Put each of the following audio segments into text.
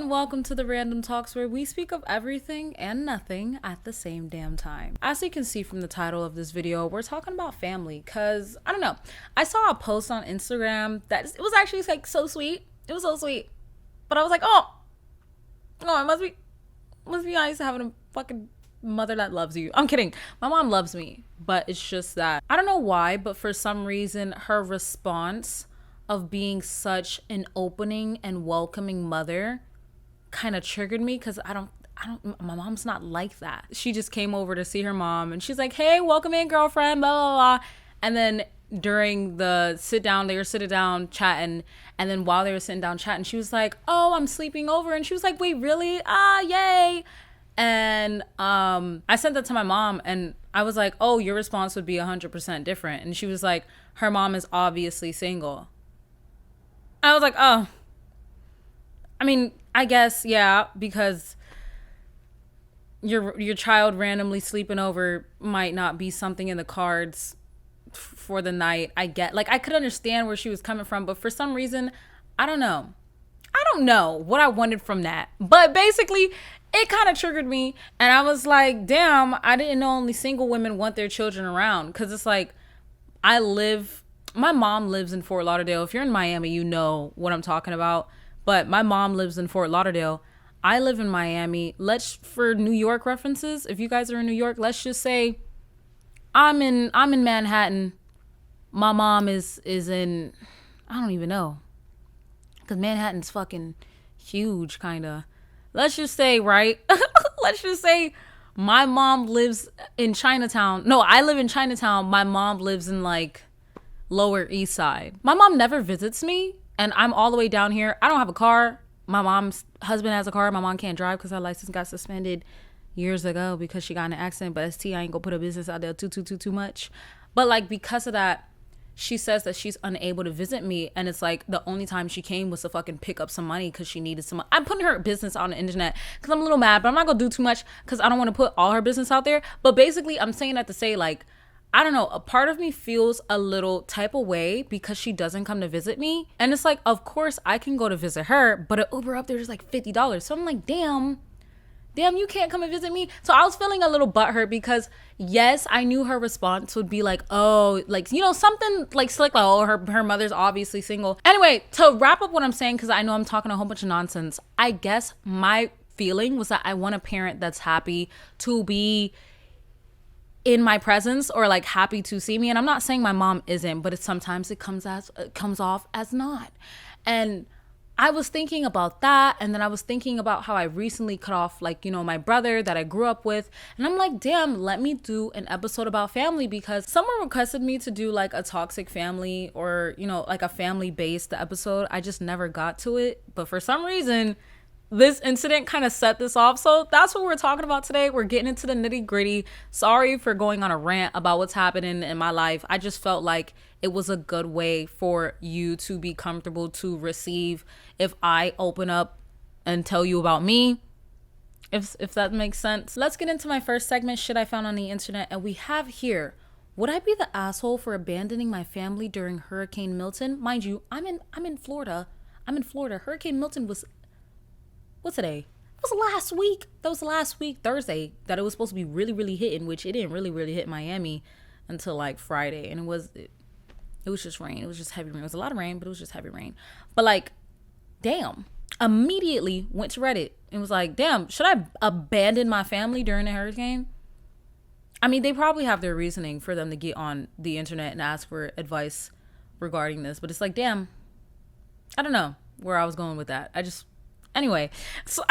and welcome to the Random Talks, where we speak of everything and nothing at the same damn time. As you can see from the title of this video, we're talking about family because, I don't know, I saw a post on Instagram that it was actually like so sweet. It was so sweet. But I was like, oh, it must be nice having a fucking mother that loves you. I'm kidding. My mom loves me, but it's just that, I don't know why, but for some reason, her response of being such an opening and welcoming mother kind of triggered me because my mom's not like that. She just came over to see her mom and she's like, hey, welcome in, girlfriend, blah, blah, blah. And then during the sit down, they were sitting down chatting. And then while they were sitting down chatting, she was like, oh, I'm sleeping over. And she was like, wait, really? Ah, yay. And I sent that to my mom and I was like, oh, your response would be 100% different. And she was like, her mom is obviously single. I was like, oh, I mean, I guess, yeah, because your child randomly sleeping over might not be something in the cards for the night. I get, like, I could understand where she was coming from, but for some reason, I don't know what I wanted from that. But basically, it kind of triggered me, and I was like, damn, I didn't know only single women want their children around, because it's like, my mom lives in Fort Lauderdale. If you're in Miami, you know what I'm talking about. But my mom lives in Fort Lauderdale. I live in Miami. For New York references, if you guys are in New York, let's just say I'm in Manhattan. My mom is in, I don't even know, because Manhattan's fucking huge, kind of. Let's just say, right? Let's just say my mom lives in Chinatown. No, I live in Chinatown. My mom lives in like Lower East Side. My mom never visits me and I'm all the way down here. I don't have a car. My mom's husband has a car. My mom can't drive because her license got suspended years ago because she got in an accident. But ST, I ain't gonna put her business out there too much. But like, because of that, she says that she's unable to visit me, and it's like the only time she came was to fucking pick up some money because she needed some money. I'm putting her business on the internet because I'm a little mad, but I'm not gonna do too much because I don't want to put all her business out there. But basically, I'm saying that to say, like, I don't know, a part of me feels a little type of way because she doesn't come to visit me. And it's like, of course I can go to visit her, but an Uber up there is like $50. So I'm like, damn, you can't come and visit me. So I was feeling a little butthurt because yes, I knew her response would be like, oh, like, you know, something like slick, like, oh, her mother's obviously single. Anyway, to wrap up what I'm saying, because I know I'm talking a whole bunch of nonsense, I guess my feeling was that I want a parent that's happy to be in my presence or like happy to see me. And I'm not saying my mom isn't, but sometimes it comes off as not. And I was thinking about that, and then I was thinking about how I recently cut off, like, you know, my brother that I grew up with, and I'm like, damn, let me do an episode about family, because someone requested me to do like a toxic family or, you know, like a family based episode. I just never got to it, but for some reason this incident kind of set this off. So that's what we're talking about today. We're getting into the nitty gritty. Sorry for going on a rant about what's happening in my life. I just felt like it was a good way for you to be comfortable to receive if I open up and tell you about me, if that makes sense. Let's get into my first segment, shit I found on the internet. And we have here, would I be the asshole for abandoning my family during Hurricane Milton? Mind you, I'm in Florida. Hurricane Milton was, what's today? It was last week. That was last week, Thursday, that it was supposed to be really, really hitting, which it didn't really hit Miami until like Friday. And it was just rain. It was just heavy rain. It was a lot of rain, but it was just heavy rain. But like, damn, immediately went to Reddit and was like, damn, should I abandon my family during a hurricane? I mean, they probably have their reasoning for them to get on the internet and ask for advice regarding this. But it's like, damn, I don't know where I was going with that. Anyway, so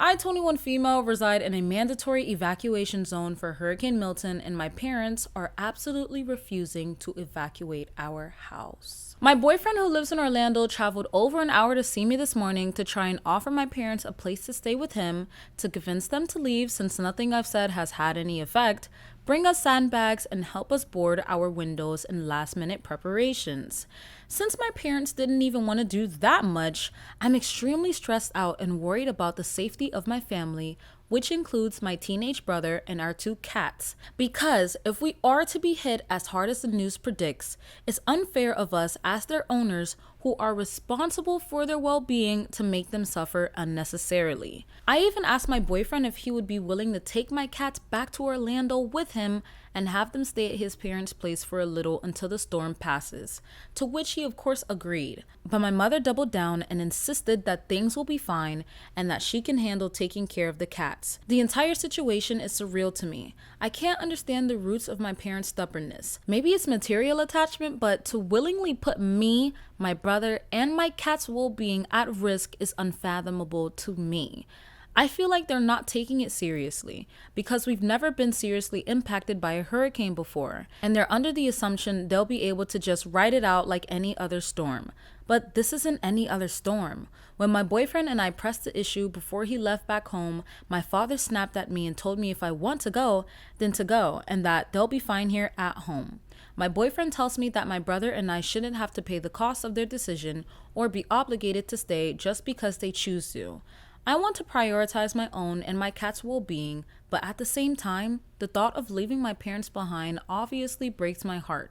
I, 21 female, reside in a mandatory evacuation zone for Hurricane Milton, and my parents are absolutely refusing to evacuate our house. My boyfriend, who lives in Orlando, traveled over an hour to see me this morning to try and offer my parents a place to stay with him, to convince them to leave since nothing I've said has had any effect, bring us sandbags, and help us board our windows in last-minute preparations. Since my parents didn't even want to do that much, I'm extremely stressed out and worried about the safety of my family, which includes my teenage brother and our 2 cats. Because if we are to be hit as hard as the news predicts, it's unfair of us as their owners who are responsible for their well-being to make them suffer unnecessarily. I even asked my boyfriend if he would be willing to take my cats back to Orlando with him and have them stay at his parents' place for a little until the storm passes, to which he of course agreed. But my mother doubled down and insisted that things will be fine and that she can handle taking care of the cats. The entire situation is surreal to me. I can't understand the roots of my parents' stubbornness. Maybe it's material attachment, but to willingly put me, my brother, and my cat's well-being at risk is unfathomable to me. I feel like they're not taking it seriously because we've never been seriously impacted by a hurricane before, and they're under the assumption they'll be able to just ride it out like any other storm. But this isn't any other storm. When my boyfriend and I pressed the issue before he left back home, my father snapped at me and told me if I want to go, then to go, and that they'll be fine here at home. My boyfriend tells me that my brother and I shouldn't have to pay the cost of their decision or be obligated to stay just because they choose to. I want to prioritize my own and my cat's well-being, but at the same time, the thought of leaving my parents behind obviously breaks my heart.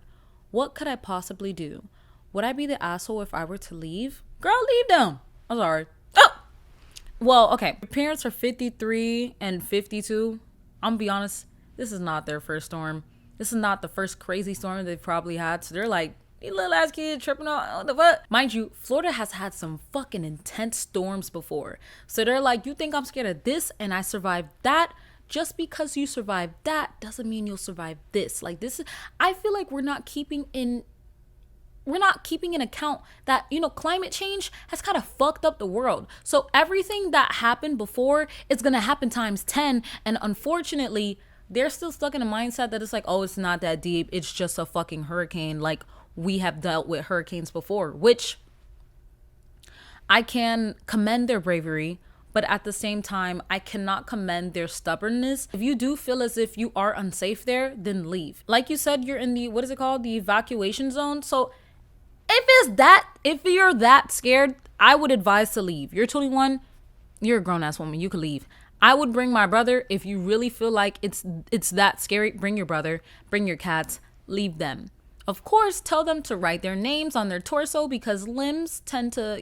What could I possibly do? Would I be the asshole if I were to leave? Girl, leave them. I'm sorry. Oh! Well, okay. Your parents are 53 and 52. I'm gonna be honest, this is not their first storm. This is not the first crazy storm they've probably had. So they're like, you little ass kid tripping on what the fuck? Mind you, Florida has had some fucking intense storms before. So they're like, you think I'm scared of this and I survived that? Just because you survived that doesn't mean you'll survive this. Like this is, I feel like we're not keeping in account that, climate change has kind of fucked up the world. So everything that happened before is going to happen times 10. And unfortunately, they're still stuck in a mindset that it's like, oh, it's not that deep. It's just a fucking hurricane. Like, we have dealt with hurricanes before, which I can commend their bravery, but at the same time, I cannot commend their stubbornness. If you do feel as if you are unsafe there, then leave. Like you said, you're in the, what is it called? The evacuation zone. So if you're that scared, I would advise to leave. You're 21, you're a grown ass woman, you could leave. I would bring my brother. If you really feel like it's that scary, bring your brother, bring your cats, leave them. Of course, tell them to write their names on their torso because limbs tend to,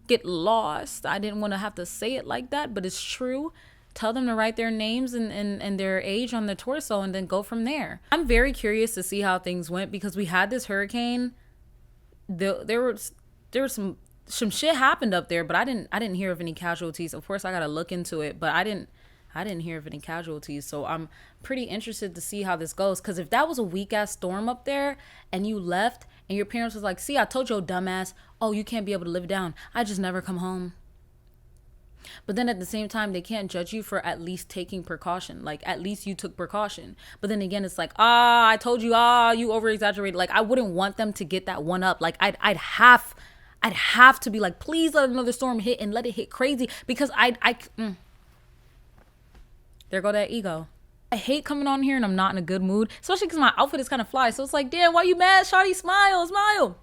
get lost. I didn't want to have to say it like that, but it's true. Tell them to write their names and their age on their torso and then go from there. I'm very curious to see how things went because we had this hurricane. There was some shit happened up there, but I didn't hear of any casualties. Of course, I got to look into it, but I didn't hear of any casualties. So I'm pretty interested to see how this goes. Because if that was a weak ass storm up there and you left and your parents was like, see, I told you, dumbass, oh, you can't be able to live down. I just never come home. But then at the same time, they can't judge you for at least taking precaution. Like, at least you took precaution. But then again, it's like, I told you, you over exaggerated. Like, I wouldn't want them to get that one up. Like, I'd have to be like, please let another storm hit and let it hit crazy because there go that ego. I hate coming on here and I'm not in a good mood, especially because my outfit is kind of fly. So it's like, damn, why you mad, shawty? Smile.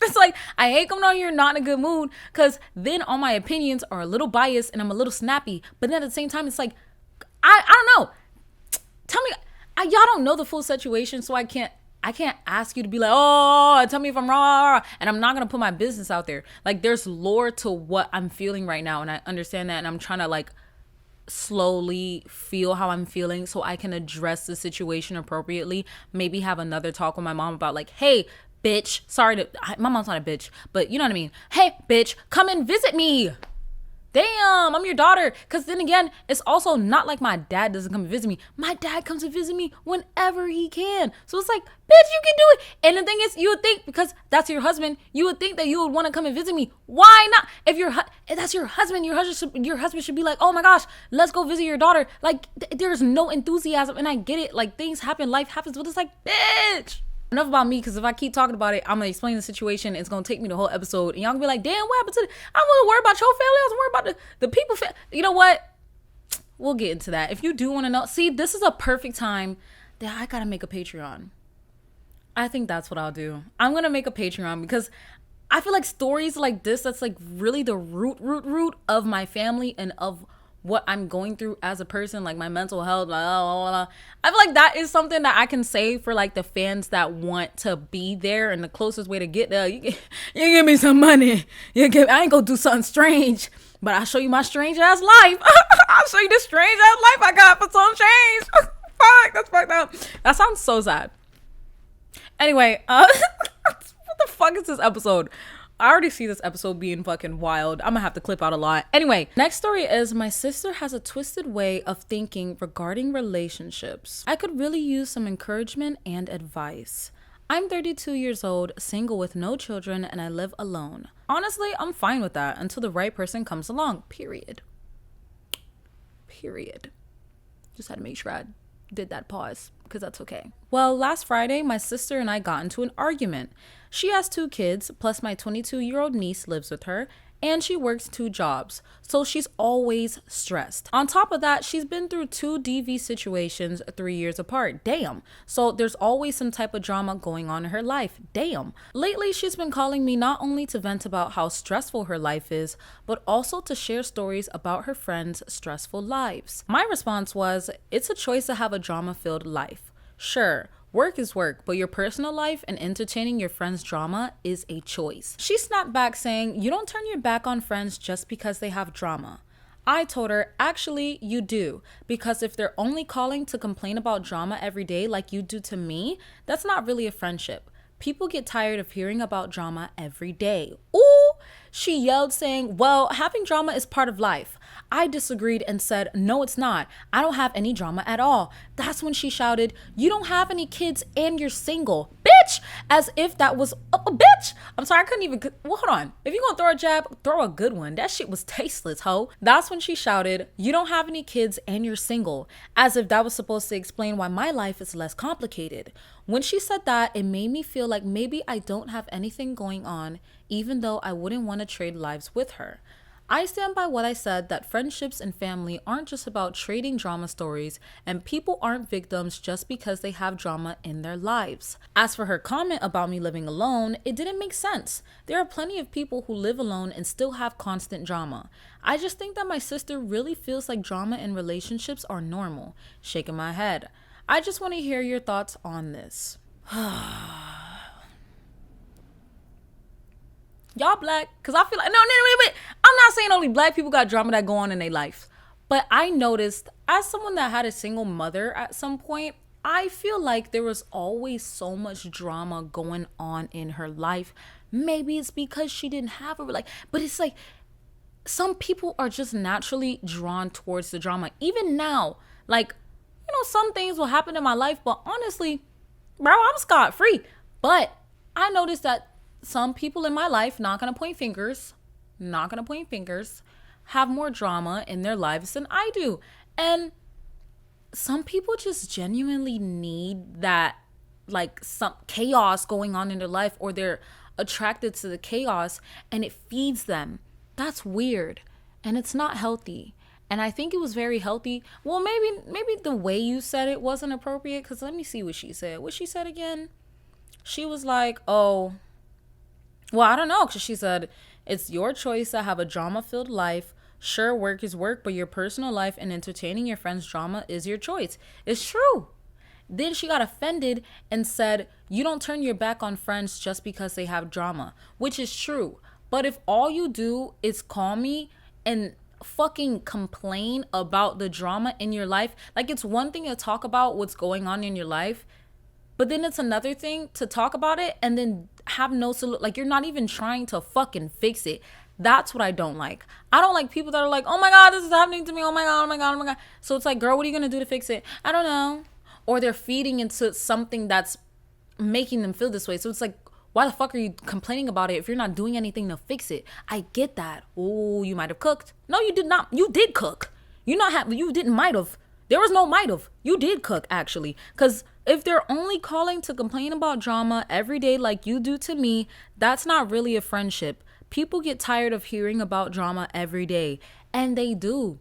It's like, I hate coming on here and not in a good mood because then all my opinions are a little biased and I'm a little snappy. But then at the same time, it's like, I don't know. Tell me, y'all don't know the full situation, so I can't ask you to be like, oh, tell me if I'm wrong. And I'm not going to put my business out there. Like, there's lore to what I'm feeling right now. And I understand that. And I'm trying to like slowly feel how I'm feeling so I can address the situation appropriately. Maybe have another talk with my mom about like, hey, bitch, my mom's not a bitch, but you know what I mean? Hey, bitch, come and visit me. Damn, I'm your daughter. Because then again, it's also not like my dad doesn't come and visit me. My dad comes to visit me whenever he can. So it's like, bitch, you can do it. And the thing is, you would think, because that's your husband, you would think that you would want to come and visit me. Why not? If that's your husband, your husband should be like, oh my gosh, let's go visit your daughter. Like, there's no enthusiasm. And I get it. Like, things happen, life happens. But it's like, bitch. Enough about me, because if I keep talking about it, I'm gonna explain the situation. It's gonna take me the whole episode, and y'all gonna be like, "Damn, what happened to?" I wasn't worried about your family. I was worried about the people. You know what? We'll get into that. If you do want to know, see, this is a perfect time that I gotta make a Patreon. I think that's what I'll do. I'm gonna make a Patreon because I feel like stories like this, that's like really the root of my family and of what I'm going through as a person, like my mental health, blah, blah, blah, blah. I feel like that is something that I can say for like the fans that want to be there, and the closest way to get there, you give me some money. I ain't gonna do something strange, but I'll show you my strange ass life. I'll show you the strange ass life I got for some change. Fuck, that's fucked up. That sounds so sad. Anyway, what the fuck is this episode? I already see this episode being fucking wild. I'm gonna have to clip out a lot. Anyway, next story is my sister has a twisted way of thinking regarding relationships. I could really use some encouragement and advice. I'm 32 years old, single with no children, and I live alone. Honestly, I'm fine with that until the right person comes along, period. Just had to make sure I did that pause, because that's okay. Well, last Friday, my sister and I got into an argument. She has 2 kids, plus my 22-year-old niece lives with her, and she works 2 jobs, so she's always stressed. On top of that, she's been through 2 DV situations 3 years apart. Damn. So there's always some type of drama going on in her life. Damn. Lately, she's been calling me not only to vent about how stressful her life is, but also to share stories about her friends' stressful lives. My response was, it's a choice to have a drama-filled life. Sure, work is work, but your personal life and entertaining your friends' drama is a choice. She snapped back saying, you don't turn your back on friends just because they have drama. I told her, actually, you do. Because if they're only calling to complain about drama every day like you do to me, that's not really a friendship. People get tired of hearing about drama every day. Ooh, she yelled saying, well, having drama is part of life. I disagreed and said, no, it's not. I don't have any drama at all. That's when she shouted, you don't have any kids and you're single. Bitch! As if that was a bitch. I'm sorry, I couldn't even, well, hold on. If you're gonna throw a jab, throw a good one. That shit was tasteless, ho. That's when she shouted, you don't have any kids and you're single. As if that was supposed to explain why my life is less complicated. When she said that, it made me feel like maybe I don't have anything going on, even though I wouldn't want to trade lives with her. I stand by what I said, that friendships and family aren't just about trading drama stories, and people aren't victims just because they have drama in their lives. As for her comment about me living alone, it didn't make sense. There are plenty of people who live alone and still have constant drama. I just think that my sister really feels like drama in relationships are normal. Shaking my head. I just want to hear your thoughts on this. Y'all black? Because I feel like, no, wait. I'm not saying only black people got drama that go on in their life. But I noticed, as someone that had a single mother at some point, I feel like there was always so much drama going on in her life. Maybe it's because she didn't have a, but it's like, some people are just naturally drawn towards the drama. Even now, some things will happen in my life, but honestly, bro, I'm scot-free. But I noticed that some people in my life, not gonna point fingers, have more drama in their lives than I do. And some people just genuinely need that, some chaos going on in their life, or they're attracted to the chaos and it feeds them. That's weird. And it's not healthy. And I think it was very healthy. Well, maybe the way you said it wasn't appropriate, because let me see what she said. What she said again? She was like, oh, well, I don't know, because she said, it's your choice to have a drama-filled life. Sure, work is work, but your personal life and entertaining your friends' drama is your choice. It's true. Then she got offended and said, you don't turn your back on friends just because they have drama, which is true. But if all you do is call me and fucking complain about the drama in your life, it's one thing to talk about what's going on in your life, but then it's another thing to talk about it and then have no solution. You're not even trying to fucking fix it. That's what I don't like. I don't like people that are like, oh my God, this is happening to me. Oh my God, oh my God, oh my God. So it's like, girl, what are you going to do to fix it? I don't know. Or they're feeding into something that's making them feel this way. So it's like, why the fuck are you complaining about it if you're not doing anything to fix it? I get that. Oh, you might have cooked. No, you did not. You did cook. You didn't might have. There was no might have. You did cook, actually. Because if they're only calling to complain about drama every day like you do to me, that's not really a friendship. People get tired of hearing about drama every day. And they do.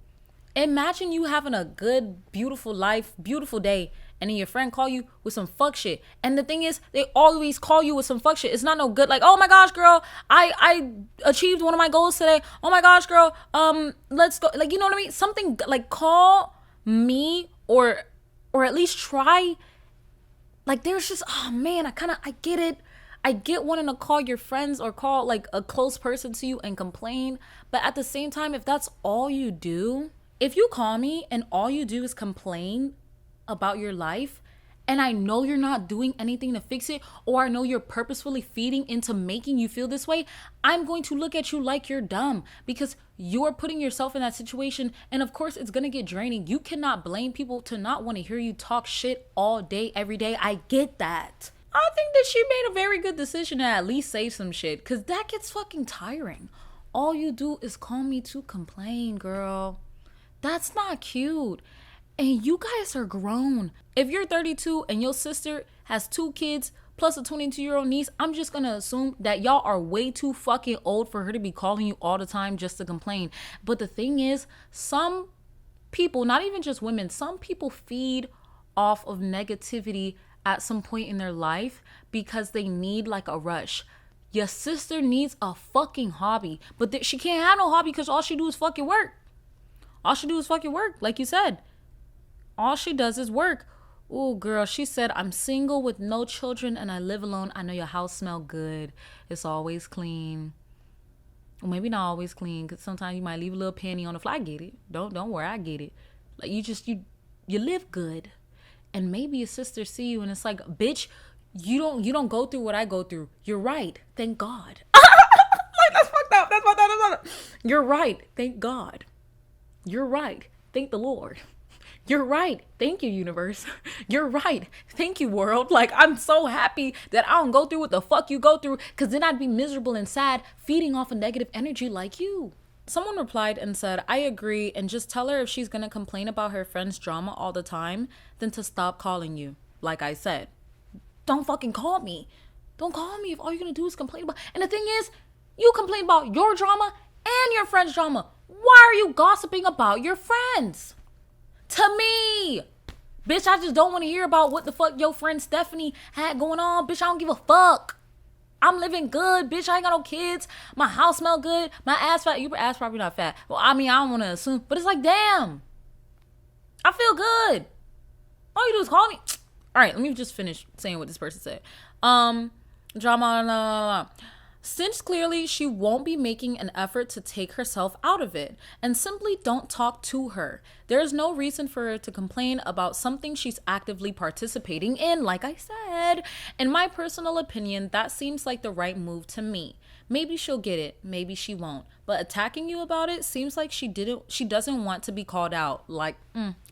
Imagine you having a good, beautiful life, beautiful day, and then your friend call you with some fuck shit. And the thing is, they always call you with some fuck shit. It's not no good. Like, oh my gosh, girl, I achieved one of my goals today. Oh my gosh, girl, let's go. Like, you know what I mean? Something like, call me, or at least try. Like, there's just, oh man, I get it. I get wanting to call your friends or call like a close person to you and complain. But at the same time, if that's all you do, if you call me and all you do is complain about your life, and I know you're not doing anything to fix it, or I know you're purposefully feeding into making you feel this way, I'm going to look at you like you're dumb, because you're putting yourself in that situation. And of course, it's going to get draining. You cannot blame people to not want to hear you talk shit all day, every day. I get that. I think that she made a very good decision to at least say some shit, because that gets fucking tiring. All you do is call me to complain, girl. That's not cute. And you guys are grown. If you're 32 and your sister has 2 kids plus a 22-year-old niece, I'm just going to assume that y'all are way too fucking old for her to be calling you all the time just to complain. But the thing is, some people, not even just women, some people feed off of negativity at some point in their life because they need like a rush. Your sister needs a fucking hobby, but she can't have no hobby because all she do is fucking work. All she do is fucking work, like you said. All she does is work. Ooh, girl, she said, I'm single with no children and I live alone. I know your house smell good. It's always clean. Well, maybe not always clean, because sometimes you might leave a little panty on the floor. I get it. Don't worry, I get it. Like, you live good. And maybe your sister see you and it's like, bitch, you don't go through what I go through. You're right. Thank God. Like, that's fucked up. That's fucked up. You're right. Thank God. You're right. Thank the Lord. You're right. Thank you, universe. You're right. Thank you, world. Like, I'm so happy that I don't go through what the fuck you go through, because then I'd be miserable and sad, feeding off of negative energy like you. Someone replied and said, I agree, and just tell her if she's going to complain about her friend's drama all the time, then to stop calling you. Like I said, don't fucking call me. Don't call me if all you're going to do is complain about. And the thing is, you complain about your drama and your friend's drama. Why are you gossiping about your friends? To me, bitch, I just don't want to hear about what the fuck your friend Stephanie had going on. Bitch, I don't give a fuck. I'm living good, bitch. I ain't got no kids. My house smell good. My ass fat. Your ass probably not fat. Well, I mean, I don't want to assume, but it's like, damn, I feel good. All you do is call me. All right, let me just finish saying what this person said. Drama. Since clearly she won't be making an effort to take herself out of it, and simply don't talk to her. There is no reason for her to complain about something she's actively participating in, like I said. In my personal opinion, that seems like the right move to me. Maybe she'll get it, maybe she won't. But attacking you about it seems like she doesn't want to be called out. Like,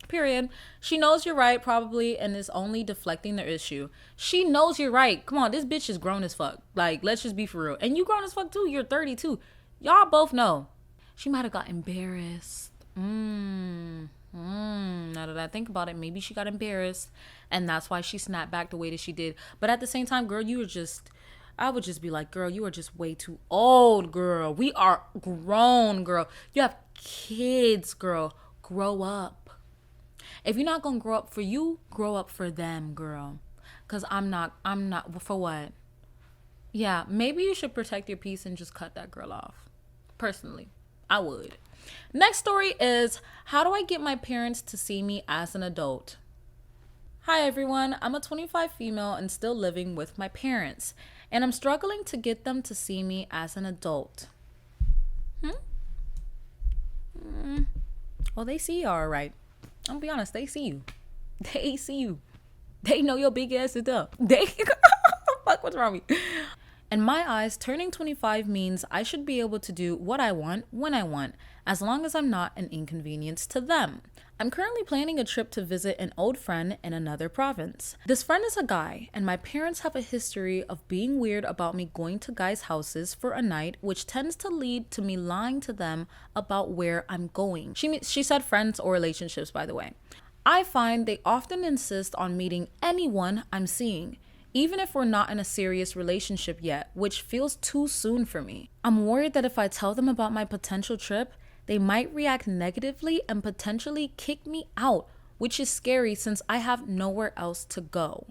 period. She knows you're right, probably, and is only deflecting the issue. She knows you're right. Come on, this bitch is grown as fuck. Like, let's just be for real. And you grown as fuck too. You're 32. Y'all both know. She might have got embarrassed. Now that I think about it, maybe she got embarrassed, and that's why she snapped back the way that she did. But at the same time, girl, I would just be like, girl, you are just way too old, girl. We are grown, girl. You have kids, girl. Grow up. If you're not gonna grow up for you, grow up for them, girl. Because I'm not, for what? Yeah, maybe you should protect your peace and just cut that girl off. Personally, I would. Next story is, how do I get my parents to see me as an adult? Hi everyone, I'm a 25 female and still living with my parents, and I'm struggling to get them to see me as an adult. Well, they see you all right. I'm gonna be honest, they see you. They see you. They know your big ass is up. Fuck, what's wrong with me? In my eyes, turning 25 means I should be able to do what I want when I want, as long as I'm not an inconvenience to them. I'm currently planning a trip to visit an old friend in another province. This friend is a guy, and my parents have a history of being weird about me going to guys' houses for a night, which tends to lead to me lying to them about where I'm going. She said friends or relationships, by the way. I find they often insist on meeting anyone I'm seeing, even if we're not in a serious relationship yet, which feels too soon for me. I'm worried that if I tell them about my potential trip, they might react negatively and potentially kick me out, which is scary since I have nowhere else to go.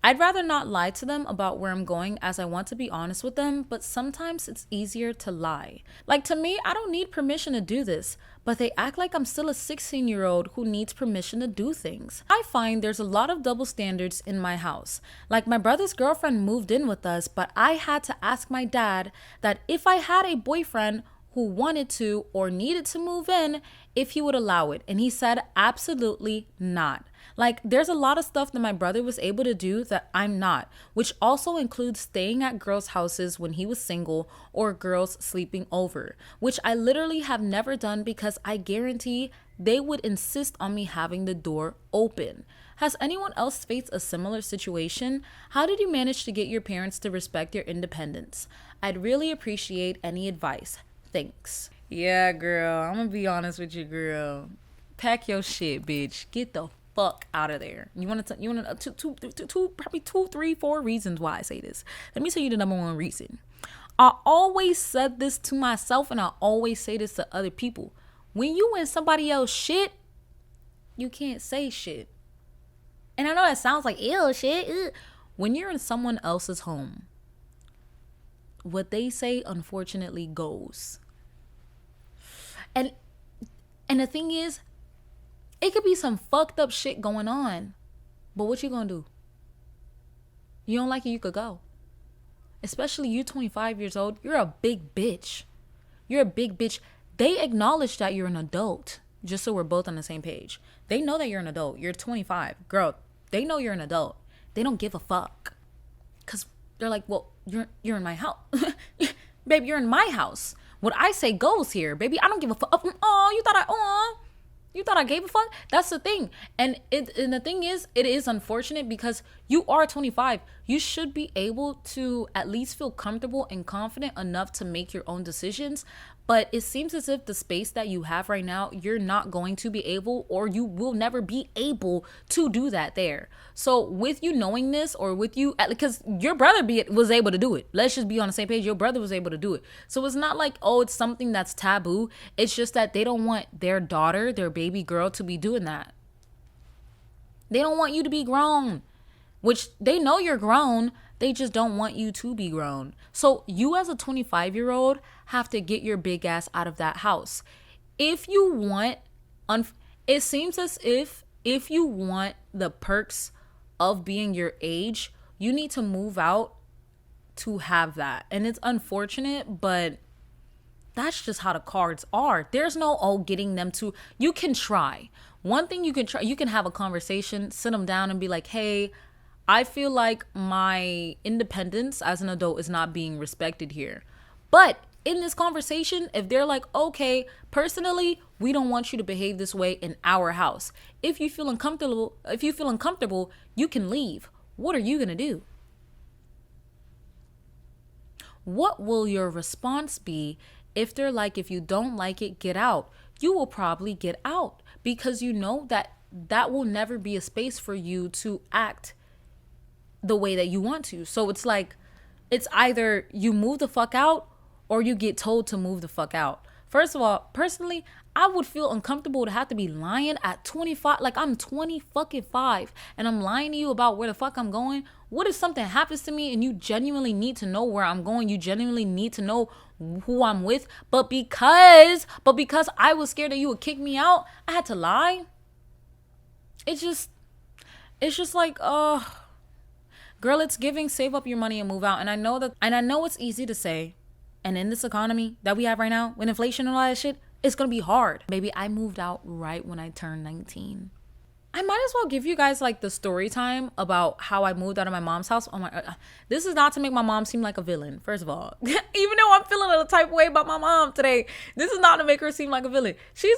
I'd rather not lie to them about where I'm going as I want to be honest with them, but sometimes it's easier to lie. Like to me, I don't need permission to do this, but they act like I'm still a 16-year-old who needs permission to do things. I find there's a lot of double standards in my house. Like my brother's girlfriend moved in with us, but I had to ask my dad that if I had a boyfriend who wanted to or needed to move in, if he would allow it. And he said, absolutely not. Like, there's a lot of stuff that my brother was able to do that I'm not, which also includes staying at girls' houses when he was single or girls sleeping over, which I literally have never done because I guarantee they would insist on me having the door open. Has anyone else faced a similar situation? How did you manage to get your parents to respect your independence? I'd really appreciate any advice. Thanks. Yeah, girl. I'm gonna be honest with you, girl. Pack your shit, bitch. Get the fuck out of there. You want probably 2, 3, 4 reasons why I say this. Let me tell you the number one reason. I always said this to myself, and I always say this to other people. When you in somebody else's shit, you can't say shit. And I know that sounds like ew shit. Ew. When you're in someone else's home, what they say unfortunately goes. And the thing is, it could be some fucked up shit going on, but what you gonna do? You don't like it, you could go. Especially you 25 years old, you're a big bitch. You're a big bitch. They acknowledge that you're an adult, just so we're both on the same page. They know that you're an adult. You're 25. Girl, they know you're an adult. They don't give a fuck. Because they're like, well, you're in my house. Babe, you're in my house. What I say goes here, baby. I don't give a fuck. You thought I gave a fuck? That's the thing. And the thing is, it is unfortunate because you are 25. You should be able to at least feel comfortable and confident enough to make your own decisions. But it seems as if the space that you have right now, you're not going to be able, or you will never be able to do that there. So with you knowing this, or with you, because your brother was able to do it. Let's just be on the same page. Your brother was able to do it. So it's not like, oh, it's something that's taboo. It's just that they don't want their daughter, their baby girl, to be doing that. They don't want you to be grown, which they know you're grown. They just don't want you to be grown. So you as a 25-year-old have to get your big ass out of that house. If you want, it seems as if you want the perks of being your age, you need to move out to have that. And it's unfortunate, but that's just how the cards are. There's no, getting them to, you can try. One thing you can try, you can have a conversation, sit them down and be like, hey, I feel like my independence as an adult is not being respected here. But in this conversation, if they're like, okay, personally, we don't want you to behave this way in our house. If you feel uncomfortable, you can leave. What are you going to do? What will your response be if they're like, if you don't like it, get out? You will probably get out because you know that will never be a space for you to act the way that you want to. So it's like, it's either you move the fuck out or you get told to move the fuck out. First of all, personally, I would feel uncomfortable to have to be lying at 25. Like, I'm 5 and I'm lying to you about where the fuck I'm going. What if something happens to me and you genuinely need to know where I'm going? You genuinely need to know who I'm with. But because I was scared that you would kick me out, I had to lie. It's just like, girl, it's giving save up your money and move out. And I know it's easy to say. And in this economy that we have right now, with inflation and all that shit, it's going to be hard. Baby, I moved out right when I turned 19. I might as well give you guys like the story time about how I moved out of my mom's house. Oh my, this is not to make my mom seem like a villain, first of all. Even though I'm feeling a type of way about my mom today, this is not to make her seem like a villain. She's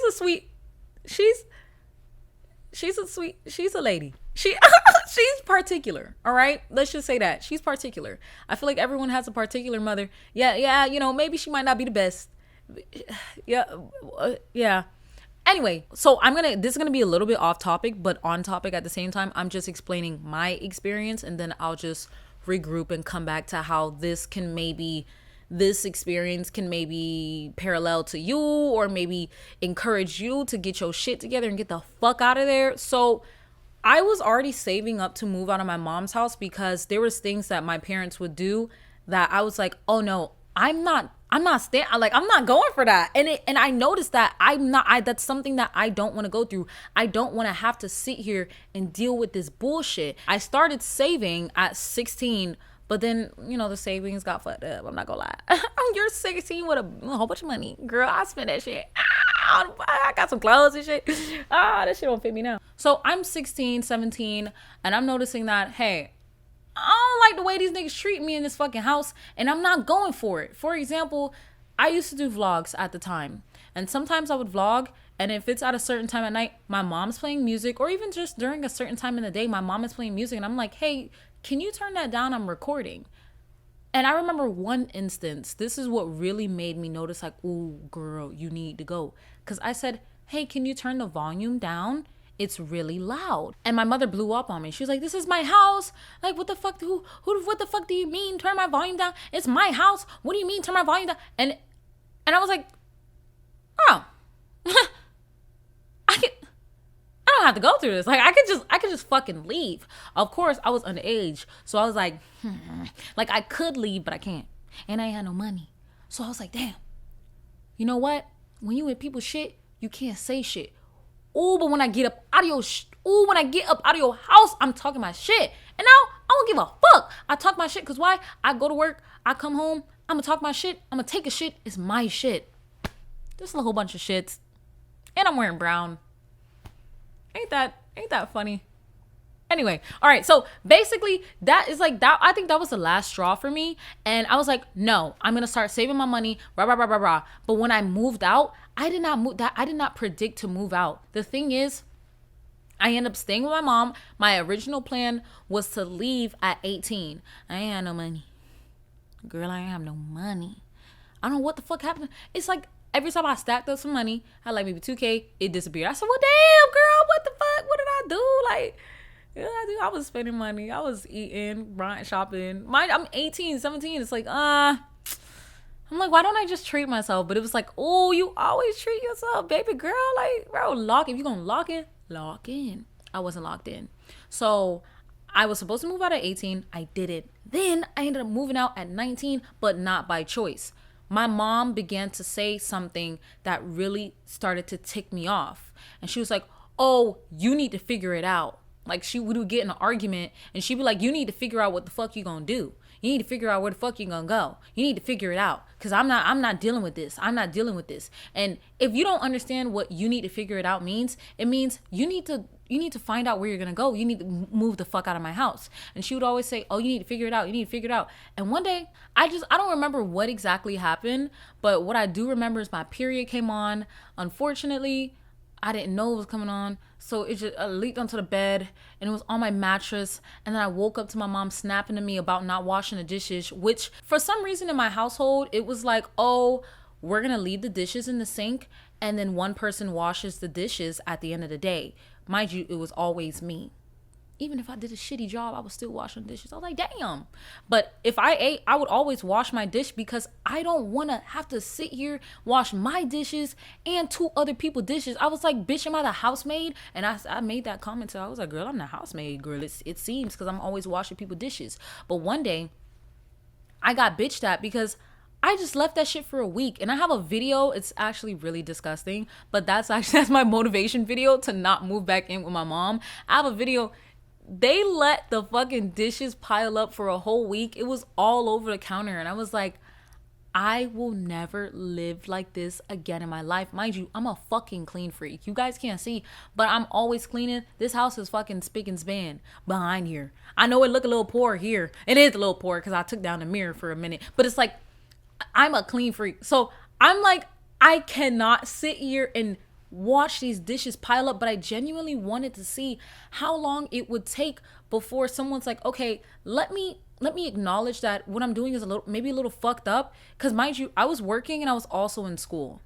a lady. She's particular, all right? Let's just say that. She's particular. I feel like everyone has a particular mother. Yeah, you know, maybe she might not be the best. Yeah. Anyway, so this is going to be a little bit off topic, but on topic at the same time. I'm just explaining my experience, and then I'll just regroup and come back to how this this experience can maybe parallel to you, or maybe encourage you to get your shit together and get the fuck out of there. So I was already saving up to move out of my mom's house because there was things that my parents would do that I was like, oh no, I'm not going for that. And I noticed that that's something that I don't want to go through. I don't want to have to sit here and deal with this bullshit. I started saving at 16, but then, the savings got fucked up. I'm not gonna lie. You're 16 with a whole bunch of money. Girl, I spent that shit. I got some clothes and shit. That shit don't fit me now. So I'm 16, 17, and I'm noticing that, hey, I don't like the way these niggas treat me in this fucking house, and I'm not going for it. For example, I used to do vlogs at the time, and sometimes I would vlog, and if it's at a certain time at night, my mom's playing music, or even just during a certain time in the day, my mom is playing music, and I'm like, hey, can you turn that down? I'm recording. And I remember one instance, this is what really made me notice, like, ooh, girl, you need to go. Because I said, hey, can you turn the volume down? It's really loud. And my mother blew up on me. She was like, this is my house. Like, what the fuck? What the fuck do you mean? Turn my volume down? It's my house. What do you mean turn my volume down? And I was like, oh, I don't have to go through this. Like, I could just fucking leave. Of course, I was underage. So I was like, like, I could leave, but I can't. And I ain't had no money. So I was like, damn, you know what? When you in people's shit, you can't say shit. Ooh, but when I get up out of your house, I'm talking my shit. And now I don't give a fuck. I talk my shit because why? I go to work, I come home, I'm gonna talk my shit, I'm gonna take a shit. It's my shit. Just a whole bunch of shits. And I'm wearing brown. Ain't that funny? Anyway, all right, so basically that is like that. I think that was the last straw for me. And I was like, no, I'm gonna start saving my money, rah, rah, rah, rah, rah. But when I moved out, I did not predict to move out. The thing is, I ended up staying with my mom. My original plan was to leave at 18. I ain't had no money. Girl, I ain't have no money. I don't know what the fuck happened. It's like every time I stacked up some money, I had like maybe 2K, it disappeared. I said, well, damn, girl, what the fuck? What did I do? Like, yeah, I was spending money. I was eating, shopping. I'm 18, 17. It's like, I'm like, why don't I just treat myself? But it was like, oh, you always treat yourself, baby girl. Like, bro, if you're going to lock in. I wasn't locked in. So I was supposed to move out at 18. I didn't. Then I ended up moving out at 19, but not by choice. My mom began to say something that really started to tick me off. And she was like, oh, you need to figure it out. Like, we would get in an argument and she'd be like, you need to figure out what the fuck you gonna do. You need to figure out where the fuck you gonna go. You need to figure it out. Cause I'm not dealing with this. I'm not dealing with this. And if you don't understand what you need to figure it out means, it means you need to find out where you're gonna go. You need to move the fuck out of my house. And she would always say, oh, you need to figure it out. You need to figure it out. And one day, I don't remember what exactly happened, but what I do remember is my period came on. Unfortunately, I didn't know it was coming on. So it just leaked onto the bed and it was on my mattress. And then I woke up to my mom snapping to me about not washing the dishes, which for some reason in my household, it was like, oh, we're going to leave the dishes in the sink and then one person washes the dishes at the end of the day. Mind you, it was always me. Even if I did a shitty job, I was still washing dishes. I was like, damn. But if I ate, I would always wash my dish because I don't want to have to sit here, wash my dishes and 2 other people's dishes. I was like, bitch, am I the housemaid? And I made that comment. So I was like, girl, I'm the housemaid, girl. It seems because I'm always washing people's dishes. But one day, I got bitched at because I just left that shit for a week. And I have a video. It's actually really disgusting. But that's my motivation video to not move back in with my mom. I have a video. They let the fucking dishes pile up for a whole week. It was all over the counter. And I was like, I will never live like this again in my life. Mind you, I'm a fucking clean freak. You guys can't see, but I'm always cleaning. This house is fucking spick and span behind here. I know it look a little poor here. It is a little poor because I took down the mirror for a minute. But it's like, I'm a clean freak. So I'm like, I cannot sit here and watch these dishes pile up, but I genuinely wanted to see how long it would take before someone's like, okay, let me acknowledge that what I'm doing is maybe a little fucked up. Because mind you, I was working and I was also in school.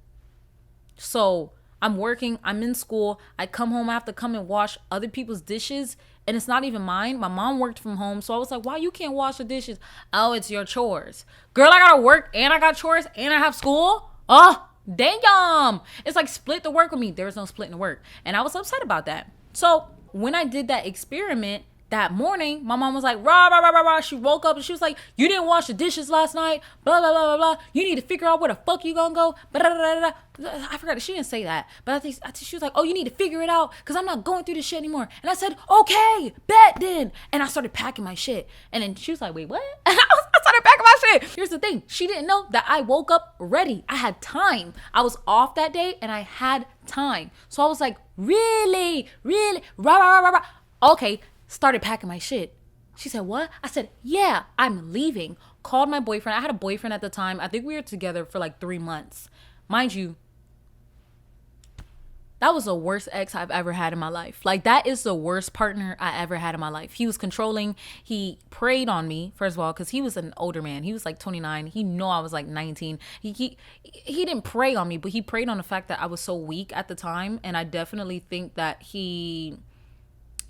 So I'm working, I'm in school, I come home, I have to come and wash other people's dishes, and it's not even mine. My mom worked from home, so I was like, why you can't wash the dishes? Oh, it's your chores. Girl, I gotta work and I got chores and I have school. Oh, damn. It's like split the work with me. There was no splitting the work. And I was upset about that. So when I did that experiment that morning, my mom was like, rah, rah, rah, rah, rah. She woke up and she was like, you didn't wash the dishes last night. Blah, blah, blah, blah, blah. You need to figure out where the fuck you gonna go. Blah, blah, blah, blah, blah. I forgot. She didn't say that. But I think she was like, oh, you need to figure it out because I'm not going through this shit anymore. And I said, okay, bet then. And I started packing my shit. And then she was like, wait, what? I started packing my shit. Here's the thing. She didn't know that I woke up ready. I had time. I was off that day and I had time. So I was like, really? Really? Rah, rah, rah, rah, rah. Okay. Started packing my shit. She said, what? I said, yeah, I'm leaving. Called my boyfriend. I had a boyfriend at the time. I think we were together for like 3 months. Mind you, that was the worst ex I've ever had in my life. Like, that is the worst partner I ever had in my life. He was controlling. He preyed on me, first of all, because he was an older man. He was like 29. He knew I was like 19. He didn't prey on me, but he preyed on the fact that I was so weak at the time. And I definitely think that he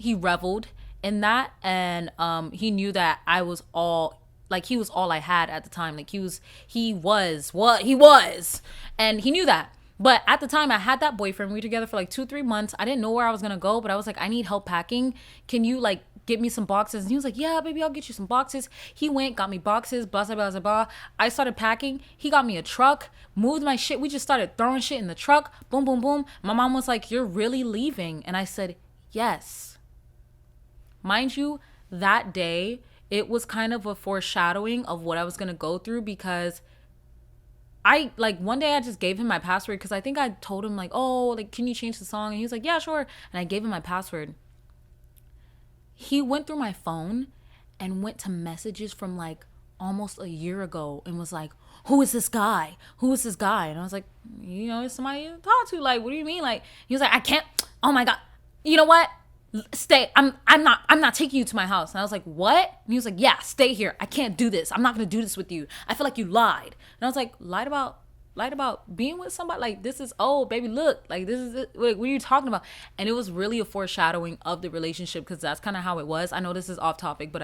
reveled in that. And he knew that I was all, like, he was all I had at the time. Like, he was what he was. And he knew that. But at the time, I had that boyfriend. We were together for like 2-3 months. I didn't know where I was going to go, but I was like, I need help packing. Can you like get me some boxes? And he was like, yeah, baby, I'll get you some boxes. He went, got me boxes, blah, blah, blah, blah, blah. I started packing. He got me a truck, moved my shit. We just started throwing shit in the truck. Boom, boom, boom. My mom was like, you're really leaving? And I said, yes. Mind you, that day, it was kind of a foreshadowing of what I was going to go through because one day I just gave him my password because I think I told him like, oh, like, can you change the song? And he was like, yeah, sure. And I gave him my password. He went through my phone and went to messages from like almost a year ago and was like, who is this guy? Who is this guy? And I was like, it's somebody to talk to. Like, what do you mean? Like, he was like, I can't. Oh my God. You know what? Stay. I'm not taking you to my house. And I was like, what? And he was like, yeah, stay here. I can't do this. I'm not going to do this with you. I feel like you lied. And I was like, lied about being with somebody? Like, this is, oh, baby, look, like, this is it. Like, what are you talking about? And it was really a foreshadowing of the relationship because that's kind of how it was. I know this is off topic, but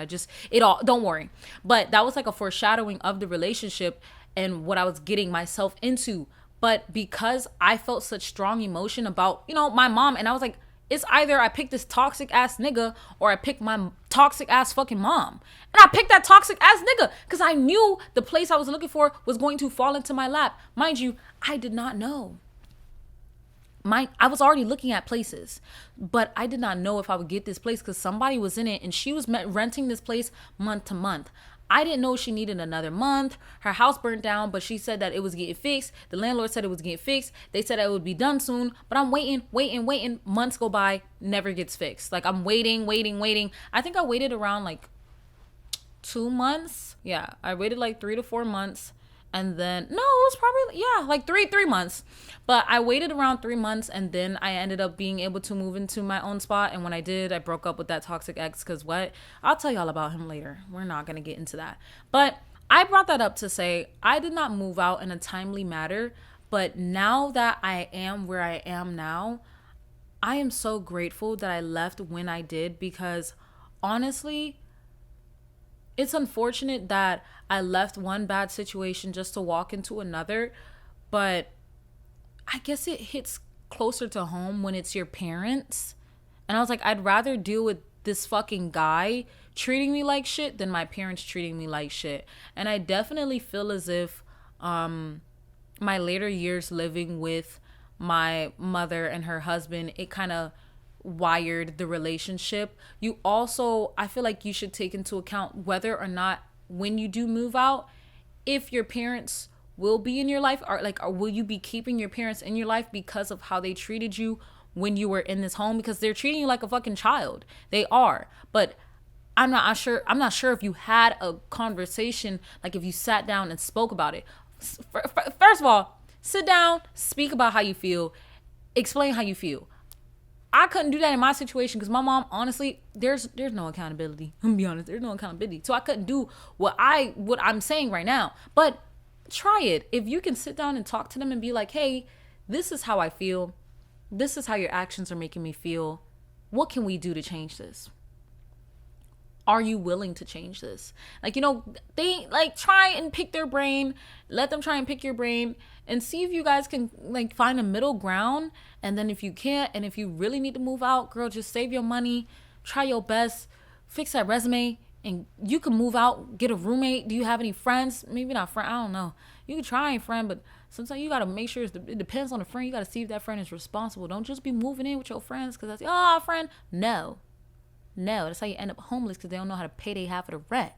don't worry. But that was like a foreshadowing of the relationship and what I was getting myself into. But because I felt such strong emotion about, my mom, and I was like, it's either I pick this toxic ass nigga or I pick my toxic ass fucking mom. And I picked that toxic ass nigga because I knew the place I was looking for was going to fall into my lap. Mind you, I did not know. I was already looking at places, but I did not know if I would get this place because somebody was in it and she was renting this place month to month. I didn't know she needed another month. Her house burnt down, but she said that it was getting fixed. The landlord said it was getting fixed. They said it would be done soon, but I'm waiting. Months go by, never gets fixed. Like, I'm waiting. I think I waited around like 2 months. Yeah, I waited like 3 to 4 months. And then, no, it was probably, like 3 months. But I waited around 3 months and then I ended up being able to move into my own spot. And when I did, I broke up with that toxic ex because what? I'll tell y'all about him later. We're not going to get into that. But I brought that up to say I did not move out in a timely manner. But now that I am where I am now, I am so grateful that I left when I did because honestly, it's unfortunate that I left one bad situation just to walk into another, but I guess it hits closer to home when it's your parents. And I was like, I'd rather deal with this fucking guy treating me like shit than my parents treating me like shit. And I definitely feel as if my later years living with my mother and her husband, it kind of wired the relationship. You also, I feel like you should take into account whether or not when you do move out, if your parents will be in your life or will you be keeping your parents in your life because of how they treated you when you were in this home, because they're treating you like a fucking child. They are. But I'm not sure if you had a conversation, like if you sat down and spoke about it. First of all, sit down, speak about how you feel, explain how you feel. I couldn't do that in my situation because my mom, honestly, there's no accountability. I'm gonna be honest, there's no accountability. So I couldn't do what I'm saying right now. But try it. If you can sit down and talk to them and be like, hey, this is how I feel. This is how your actions are making me feel. What can we do to change this? Are you willing to change this? Like, they like try and pick their brain. Let them try and pick your brain and see if you guys can like find a middle ground. And then if you can't, and if you really need to move out, girl, just save your money, try your best, fix that resume, and you can move out, get a roommate. Do you have any friends? Maybe not friend. I don't know. You can try a friend, but sometimes you got to make sure it depends on the friend. You got to see if that friend is responsible. Don't just be moving in with your friends because that's, friend. No, that's how you end up homeless because they don't know how to pay their half of the rent.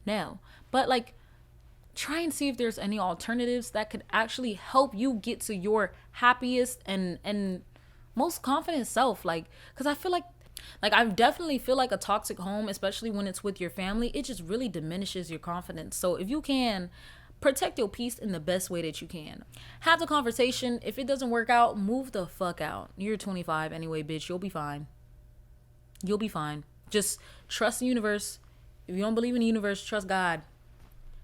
No, but like, try and see if there's any alternatives that could actually help you get to your happiest and most confident self. Like, because I feel like I definitely feel like a toxic home, especially when it's with your family, it just really diminishes your confidence. So if you can, protect your peace in the best way that you can. Have the conversation. If it doesn't work out, move the fuck out. You're 25 anyway, bitch. You'll be fine. You'll be fine. Just trust the universe. If you don't believe in the universe, trust God.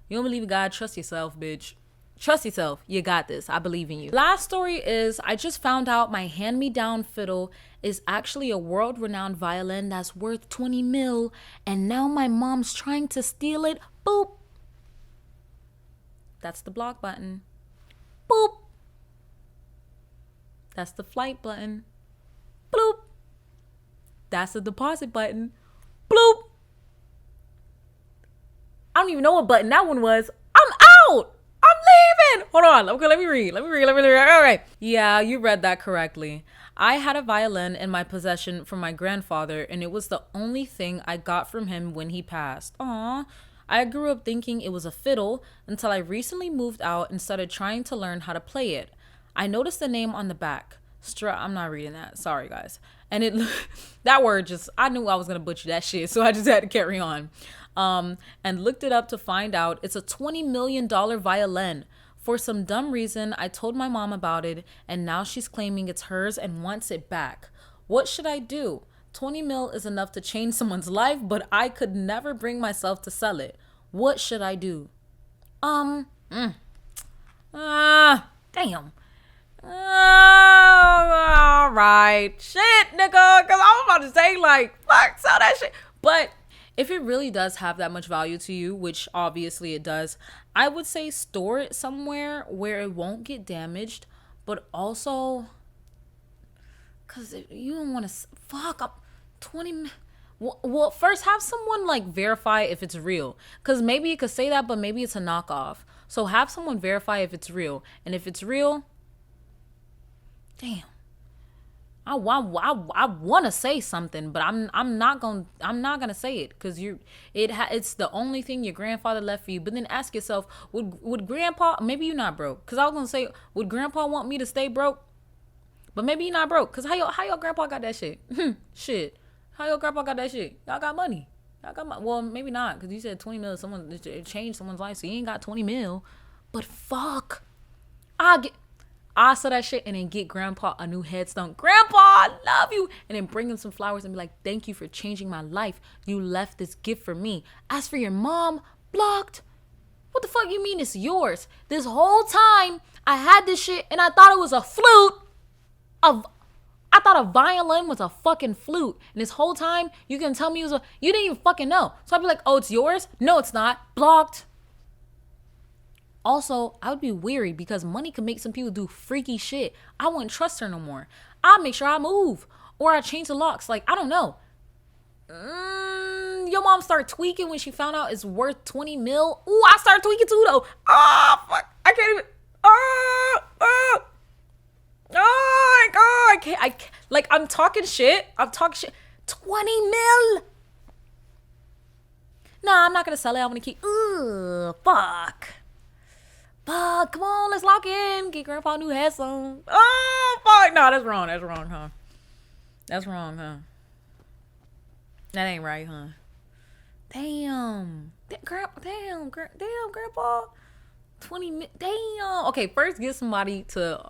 You don't believe in God, trust yourself, bitch. Trust yourself. You got this. I believe in you. Last story is, I just found out my hand-me-down fiddle is actually a world-renowned violin that's worth 20 mil, and now my mom's trying to steal it. Boop. That's the block button. Boop. That's the flight button. Bloop. That's the deposit button. Bloop. I don't even know what button that one was. I'm out. I'm leaving. Hold on. Okay, let me read. All right. Yeah, you read that correctly. I had a violin in my possession from my grandfather, and it was the only thing I got from him when he passed. Aw. I grew up thinking it was a fiddle until I recently moved out and started trying to learn how to play it. I noticed the name on the back. I'm not reading that. Sorry, guys. And that word I knew I was going to butcher that shit, so I just had to carry on. And looked it up to find out it's a $20 million violin. For some dumb reason, I told my mom about it, and now she's claiming it's hers and wants it back. What should I do? 20 mil is enough to change someone's life, but I could never bring myself to sell it. What should I do? Damn. All right. Shit, nigga, because I was about to say, like, fuck, sell that shit. But if it really does have that much value to you, which obviously it does, I would say store it somewhere where it won't get damaged, but also, because you don't want to fuck up 20. Well, first have someone like verify if it's real, because maybe you could say that, but maybe it's a knockoff. So have someone verify if it's real, and if it's real, damn. I want to say something, but I'm not gonna say it because it's the only thing your grandfather left for you. But then ask yourself, would grandpa, maybe you're not broke, because I was gonna say, would grandpa want me to stay broke? But maybe you're not broke, because how your grandpa got that shit? Shit, how your grandpa got that shit? Y'all got money. Well, maybe not, because you said 20 mil. Someone changed someone's life, so you ain't got 20 mil. But fuck, I saw that shit and then get grandpa a new headstone. Grandpa, I love you. And then bring him some flowers and be like, thank you for changing my life. You left this gift for me. As for your mom, blocked. What the fuck you mean it's yours? This whole time I had this shit and I thought it was a flute. I thought a violin was a fucking flute. And this whole time you can tell me you didn't even fucking know. So I'd be like, oh, it's yours? No, it's not. Blocked. Also, I would be weary because money can make some people do freaky shit. I wouldn't trust her no more. I'll make sure I move. Or I change the locks. Like, I don't know. Your mom started tweaking when she found out it's worth 20 mil. Ooh, I started tweaking too, though. Oh, fuck. I can't even. Oh, my God. I can't. Like, I'm talking shit. 20 mil. Nah, I'm not going to sell it. I'm going to keep. Ugh, fuck. Fuck, come on, let's lock in. Get grandpa a new headstone. Oh, fuck. No, that's wrong, huh? That ain't right, huh? Damn. Grandpa. 20 minutes. Damn. Okay, first get somebody to.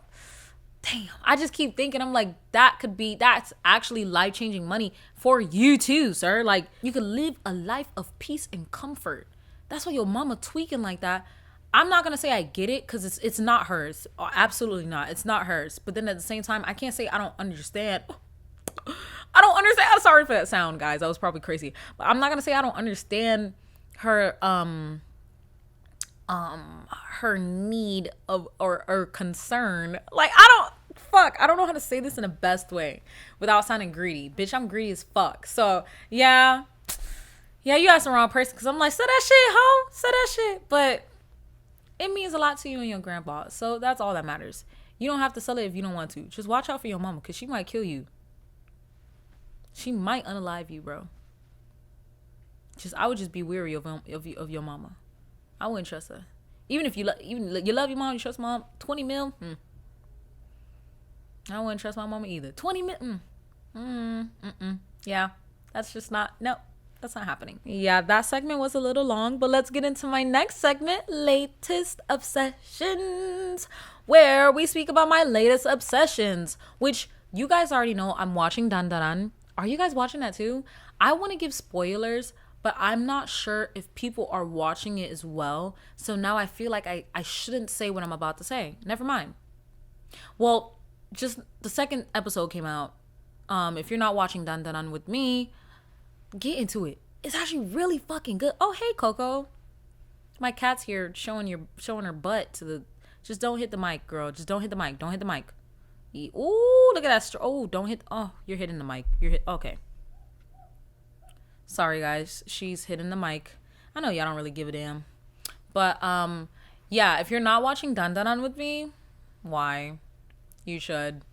Damn. I just keep thinking, I'm like, that's actually life-changing money for you too, sir. Like, you could live a life of peace and comfort. That's why your mama tweaking like that. I'm not going to say I get it because it's not hers. Absolutely not. It's not hers. But then at the same time, I can't say I don't understand. I don't understand. I'm sorry for that sound, guys. That was probably crazy. But I'm not gonna say I don't understand her her need of or concern. Like I don't know how to say this in the best way without sounding greedy. Bitch, I'm greedy as fuck. So yeah, you asked the wrong person because I'm like, say that shit, ho, say that shit. But it means a lot to you and your grandpa. So that's all that matters. You don't have to sell it if you don't want to. Just watch out for your mama because she might kill you. She might unalive you, bro. I would just be weary of your mama. I wouldn't trust her. Even if you love your mom, you trust mom. 20 mil. I wouldn't trust my mama either. 20 mil. Yeah, that's just not. No, that's not happening. Yeah, that segment was a little long, but let's get into my next segment, latest obsessions, where we speak about my latest obsessions, which you guys already know. I'm watching Dan Dan. Are you guys watching that too? I want to give spoilers, but I'm not sure if people are watching it as well. So now I feel like I shouldn't say what I'm about to say. Never mind. Well, just the second episode came out. If you're not watching Dan Dan with me, get into it. It's actually really fucking good. Oh, hey, Coco. My cat's here showing her butt to the... Just don't hit the mic, girl. Just don't hit the mic. Don't hit the mic. Ooh, look at that. Oh, don't hit. Oh, you're hitting the mic. Okay. Sorry, guys. She's hitting the mic. I know y'all don't really give a damn. But, yeah, if you're not watching Dan Dan with me, why? You should.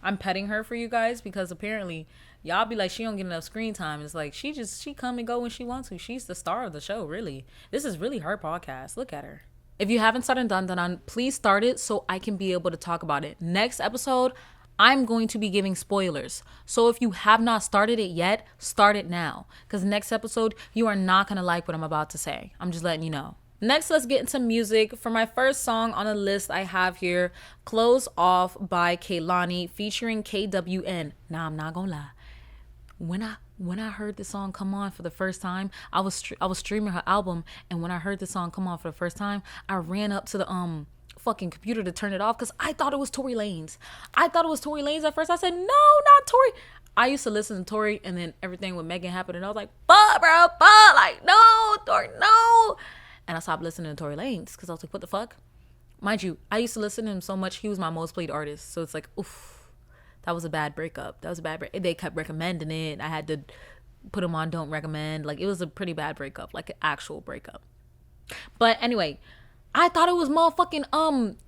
I'm petting her for you guys because apparently y'all be like, she don't get enough screen time. It's like, she come and go when she wants to. She's the star of the show, really. This is really her podcast. Look at her. If you haven't started Dan Dan, please start it so I can be able to talk about it. Next episode, I'm going to be giving spoilers. So if you have not started it yet, start it now. Because next episode, you are not going to like what I'm about to say. I'm just letting you know. Next, let's get into music. For my first song on the list I have here, Close Off by Kehlani featuring KWN. Now, I'm not going to lie. When I heard the song come on for the first time, I was streaming her album, and when I heard the song come on for the first time, I ran up to the fucking computer to turn it off because I thought it was Tory Lanez. At first. I said, no, not Tory. I used to listen to Tory, and then everything with Megan happened, and I was like, fuck, bro, fuck, like, no, Tory, no. And I stopped listening to Tory Lanez because I was like, what the fuck? Mind you, I used to listen to him so much, he was my most played artist. So it's like, oof. That was a bad breakup. They kept recommending it. I had to put him on don't recommend. Like, it was a pretty bad breakup, like an actual breakup. But anyway, I thought it was motherfucking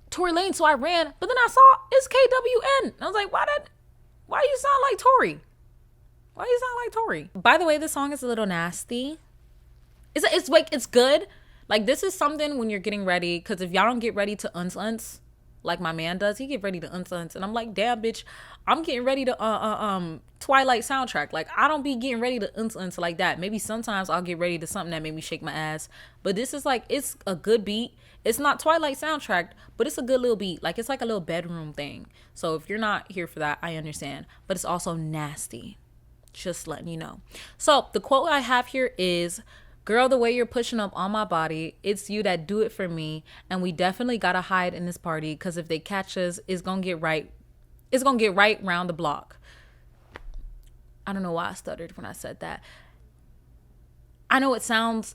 Tory Lanez, so I ran. But then I saw it's KWN. I was like, why you sound like Tory? Why you sound like Tory? By the way, this song is a little nasty. It's like, it's good. Like, this is something when you're getting ready, because if y'all don't get ready to uns like my man does, he get ready to uns, and I'm like, damn, bitch, I'm getting ready to Twilight soundtrack. Like, I don't be getting ready to uns like that. Maybe sometimes I'll get ready to something that made me shake my ass, but this is like, it's a good beat. It's not Twilight soundtrack, but it's a good little beat. Like, it's like a little bedroom thing. So if you're not here for that, I understand, but it's also nasty. Just letting you know. So the quote I have here is, girl, the way you're pushing up on my body, it's you that do it for me. And we definitely got to hide in this party because if they catch us, it's going to get right. It's going to get right round the block. I don't know why I stuttered when I said that. I know it sounds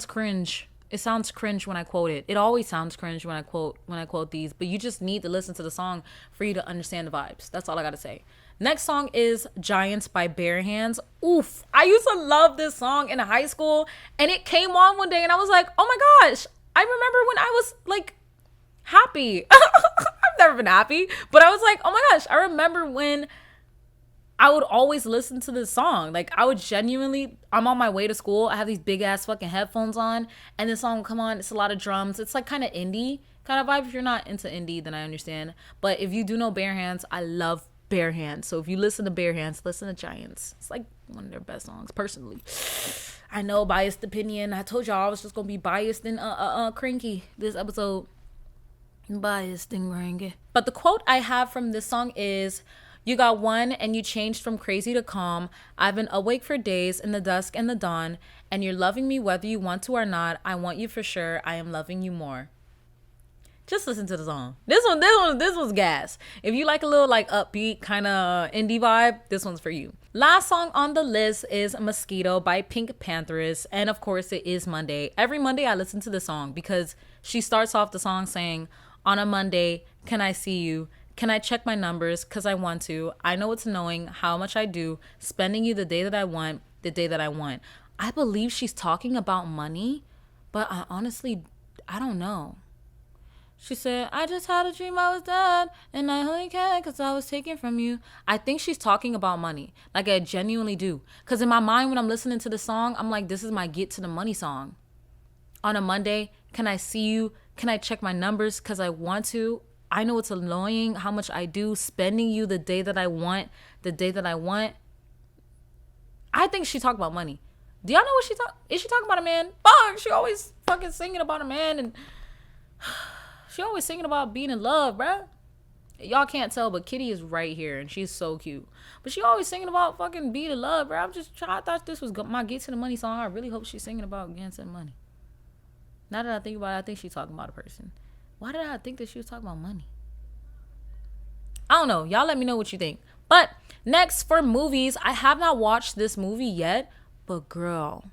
cringe. It sounds cringe when I quote it. It always sounds cringe when I quote these, but you just need to listen to the song for you to understand the vibes. That's all I got to say. Next song is Giants by Bare Hands. Oof. I used to love this song in high school, and it came on one day and I was like, oh my gosh. I remember when I was like happy. I've never been happy, but I was like, oh my gosh. I remember when I would always listen to this song. Like, I would genuinely, I'm on my way to school. I have these big ass fucking headphones on, and this song will come on. It's a lot of drums. It's like kind of indie kind of vibe. If you're not into indie, then I understand. But if you do know Bare Hands, I love Bare Hands. So if you listen to Bare Hands, listen to Giants. It's like one of their best songs, personally. I know, biased opinion. I told y'all I was just gonna be biased and cranky this episode. Biased and cranky. But the quote I have from this song is, you got one and you changed from crazy to calm. I've been awake for days in the dusk and the dawn, and you're loving me whether you want to or not. I want you for sure. I am loving you more. Just listen to the song. This one's gas. If you like a little like upbeat kind of indie vibe, this one's for you. Last song on the list is Mosquito by Pink Panthers. And of course it is Monday. Every Monday I listen to the song because she starts off the song saying, on a Monday, can I see you? Can I check my numbers? Cause I want to. I know it's annoying how much I do. Spending you the day that I want, the day that I want. I believe she's talking about money, but I honestly, I don't know. She said, I just had a dream I was dead, and I only can because I was taken from you. I think she's talking about money. Like, I genuinely do. Because in my mind, when I'm listening to the song, I'm like, this is my get to the money song. On a Monday, can I see you? Can I check my numbers because I want to? I know it's annoying how much I do. Spending you the day that I want, the day that I want. I think she talked about money. Do y'all know what is she talking about a man? Fuck, she always fucking singing about a man and... She always singing about being in love, bruh. Y'all can't tell, but Kitty is right here, and she's so cute. But she always singing about fucking being in love, bruh. I thought this was my Get to the Money song. I really hope she's singing about getting to the money. Now that I think about it, I think she's talking about a person. Why did I think that she was talking about money? I don't know. Y'all let me know what you think. But next for movies, I have not watched this movie yet, but girl,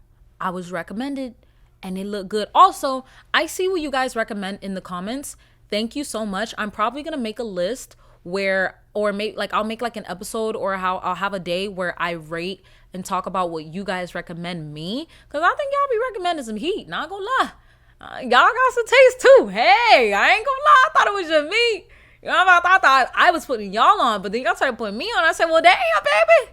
I was recommended and it looked good. Also, I see what you guys recommend in the comments. Thank you so much. I'm probably gonna make a list where, or I'll make like an episode, or how I'll have a day where I rate and talk about what you guys recommend me, because I think y'all be recommending some heat. Not gonna lie, y'all got some taste too. Hey, I ain't gonna lie, I thought it was just me. You know, I thought I was putting y'all on, but then y'all started putting me on. I said, well, damn, baby.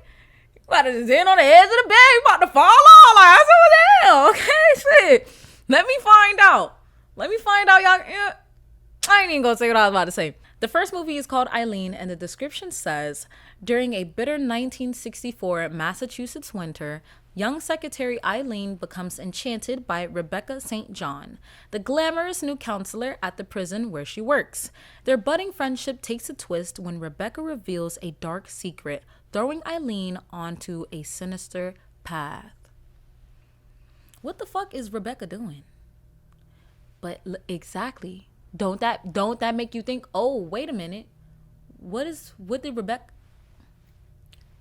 About to just in on the edge of the bed. You about to fall off. Like, I said, well, damn. Okay, shit. Let me find out. Y'all. Yeah. I ain't even gonna say what I was about to say. The first movie is called Eileen, and the description says, during a bitter 1964 Massachusetts winter, young Secretary Eileen becomes enchanted by Rebecca St. John, the glamorous new counselor at the prison where she works. Their budding friendship takes a twist when Rebecca reveals a dark secret, throwing Eileen onto a sinister path. What the fuck is Rebecca doing? But exactly. Don't that make you think, oh, wait a minute. What did Rebecca...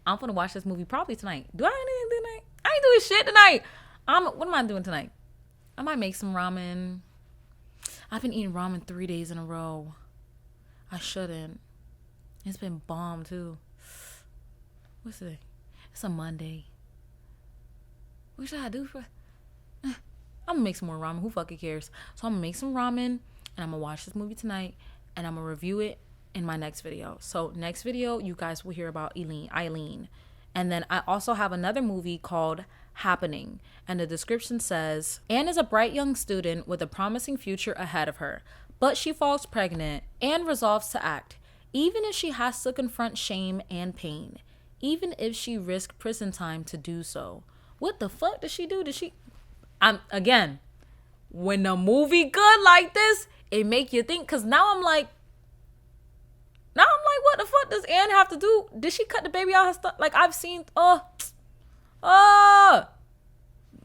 I'm gonna watch this movie probably tonight. Do I have anything tonight? I ain't doing shit tonight. What am I doing tonight? I might make some ramen. I've been eating ramen 3 days in a row. I shouldn't. It's been bomb too. What's today? It's a Monday. What should I do for... I'm gonna make some more ramen. Who fucking cares? So I'm gonna make some ramen, and I'm gonna watch this movie tonight, and I'm gonna review it in my next video. So next video, you guys will hear about Eileen. And then I also have another movie called Happening, and the description says, Anne is a bright young student with a promising future ahead of her, but she falls pregnant and resolves to act, even if she has to confront shame and pain, even if she risks prison time to do so. What the fuck did she do? Again, when the movie good like this, it make you think, because now I'm like, what the fuck does Anne have to do? Did she cut the baby out her stuff? Like, I've seen,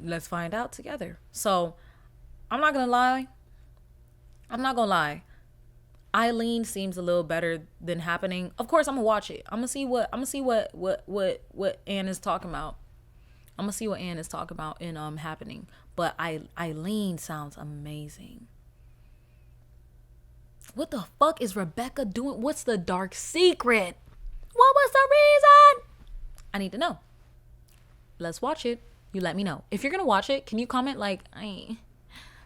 let's find out together. So, I'm not gonna lie. Eileen seems a little better than Happening. Of course, I'm gonna watch it. I'm gonna see what Anne is talking about. I'm gonna see what Anne is talking about in Happening. But Eileen sounds amazing. What the fuck is Rebecca doing? What's the dark secret? What was the reason? I need to know. Let's watch it. You let me know. If you're gonna watch it, can you comment like,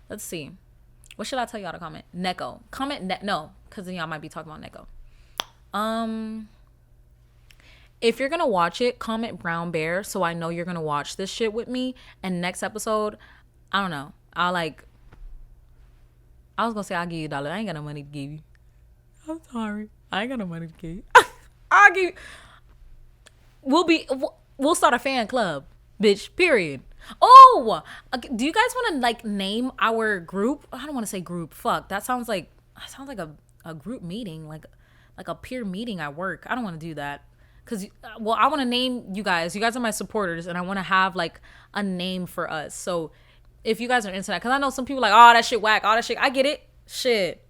let's see. What should I tell y'all to comment? Neko. Comment no, because then y'all might be talking about Neko. If you're gonna watch it, comment Brown Bear so I know you're gonna watch this shit with me. And next episode, I don't know. I was gonna say I'll give you $1. I ain't got no money to give you. I'm sorry. I ain't got no money to give you. I'll give you. We'll start a fan club, bitch. Period. Oh, do you guys want to like name our group? I don't want to say group. Fuck. That sounds like a group meeting, like a peer meeting at work. I don't want to do that. Cause I want to name you guys. You guys are my supporters, and I want to have like a name for us. So if you guys are into that, cause I know some people like, oh, that shit whack, all that shit. I get it. Shit.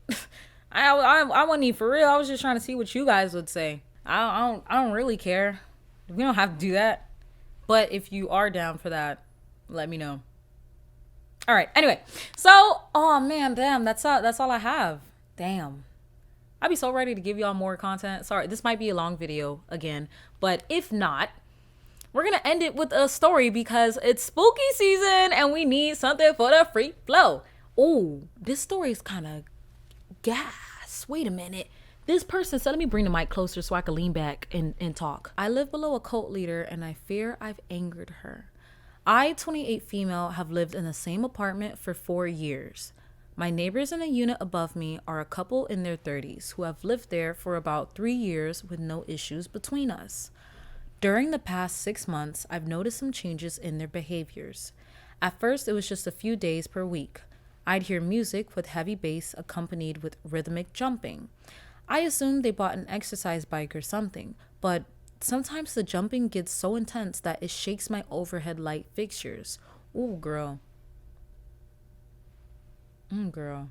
I wasn't even for real. I was just trying to see what you guys would say. I don't really care. We don't have to do that. But if you are down for that, let me know. All right. Anyway, so oh man, damn, that's all I have. Damn. I'd be so ready to give y'all more content. Sorry, this might be a long video again, but if not, we're gonna end it with a story because it's spooky season and we need something for the free flow. Oh, this story is kind of gas. Wait a minute. This person said, let me bring the mic closer so I can lean back and talk. I live below a cult leader and I fear I've angered her. I, 28 female, have lived in the same apartment for 4 years. My neighbors in a unit above me are a couple in their 30s who have lived there for about 3 years with no issues between us. During the past 6 months, I've noticed some changes in their behaviors. At first, it was just a few days per week. I'd hear music with heavy bass accompanied with rhythmic jumping. I assumed they bought an exercise bike or something, but sometimes the jumping gets so intense that it shakes my overhead light fixtures. Ooh, girl. Girl.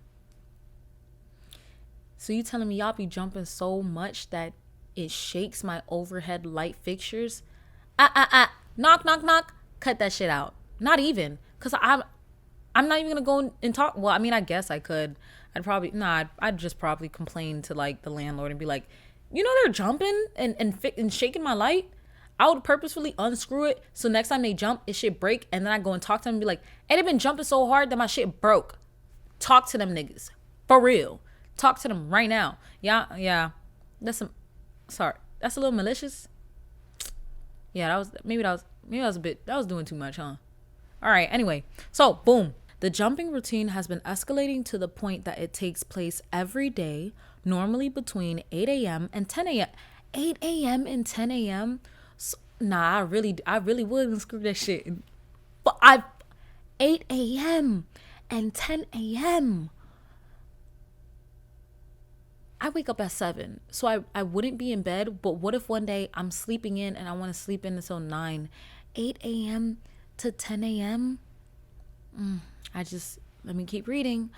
So you telling me y'all be jumping so much that it shakes my overhead light fixtures? Knock, knock, knock. Cut that shit out. Not even. Because I'm not even going to go and talk. Well, I mean, I guess I could. I'd just probably complain to like the landlord and be like, you know, they're jumping and shaking my light. I would purposefully unscrew it so next time they jump, it shit break. And then I go and talk to them and be like, hey, they've been jumping so hard that my shit broke. Talk to them niggas. For real. Talk to them right now. Yeah. That's a little malicious. Yeah, that was doing too much, huh? All right, anyway. So, boom. The jumping routine has been escalating to the point that it takes place every day, normally between 8 a.m. and 10 a.m. 8 a.m. and 10 a.m.? So, nah, I really wouldn't screw that shit. But 8 a.m. and 10 a.m. I wake up at 7, so I wouldn't be in bed, but what if one day I'm sleeping in and I want to sleep in until 9? 8 a.m. to 10 a.m.? Let me keep reading.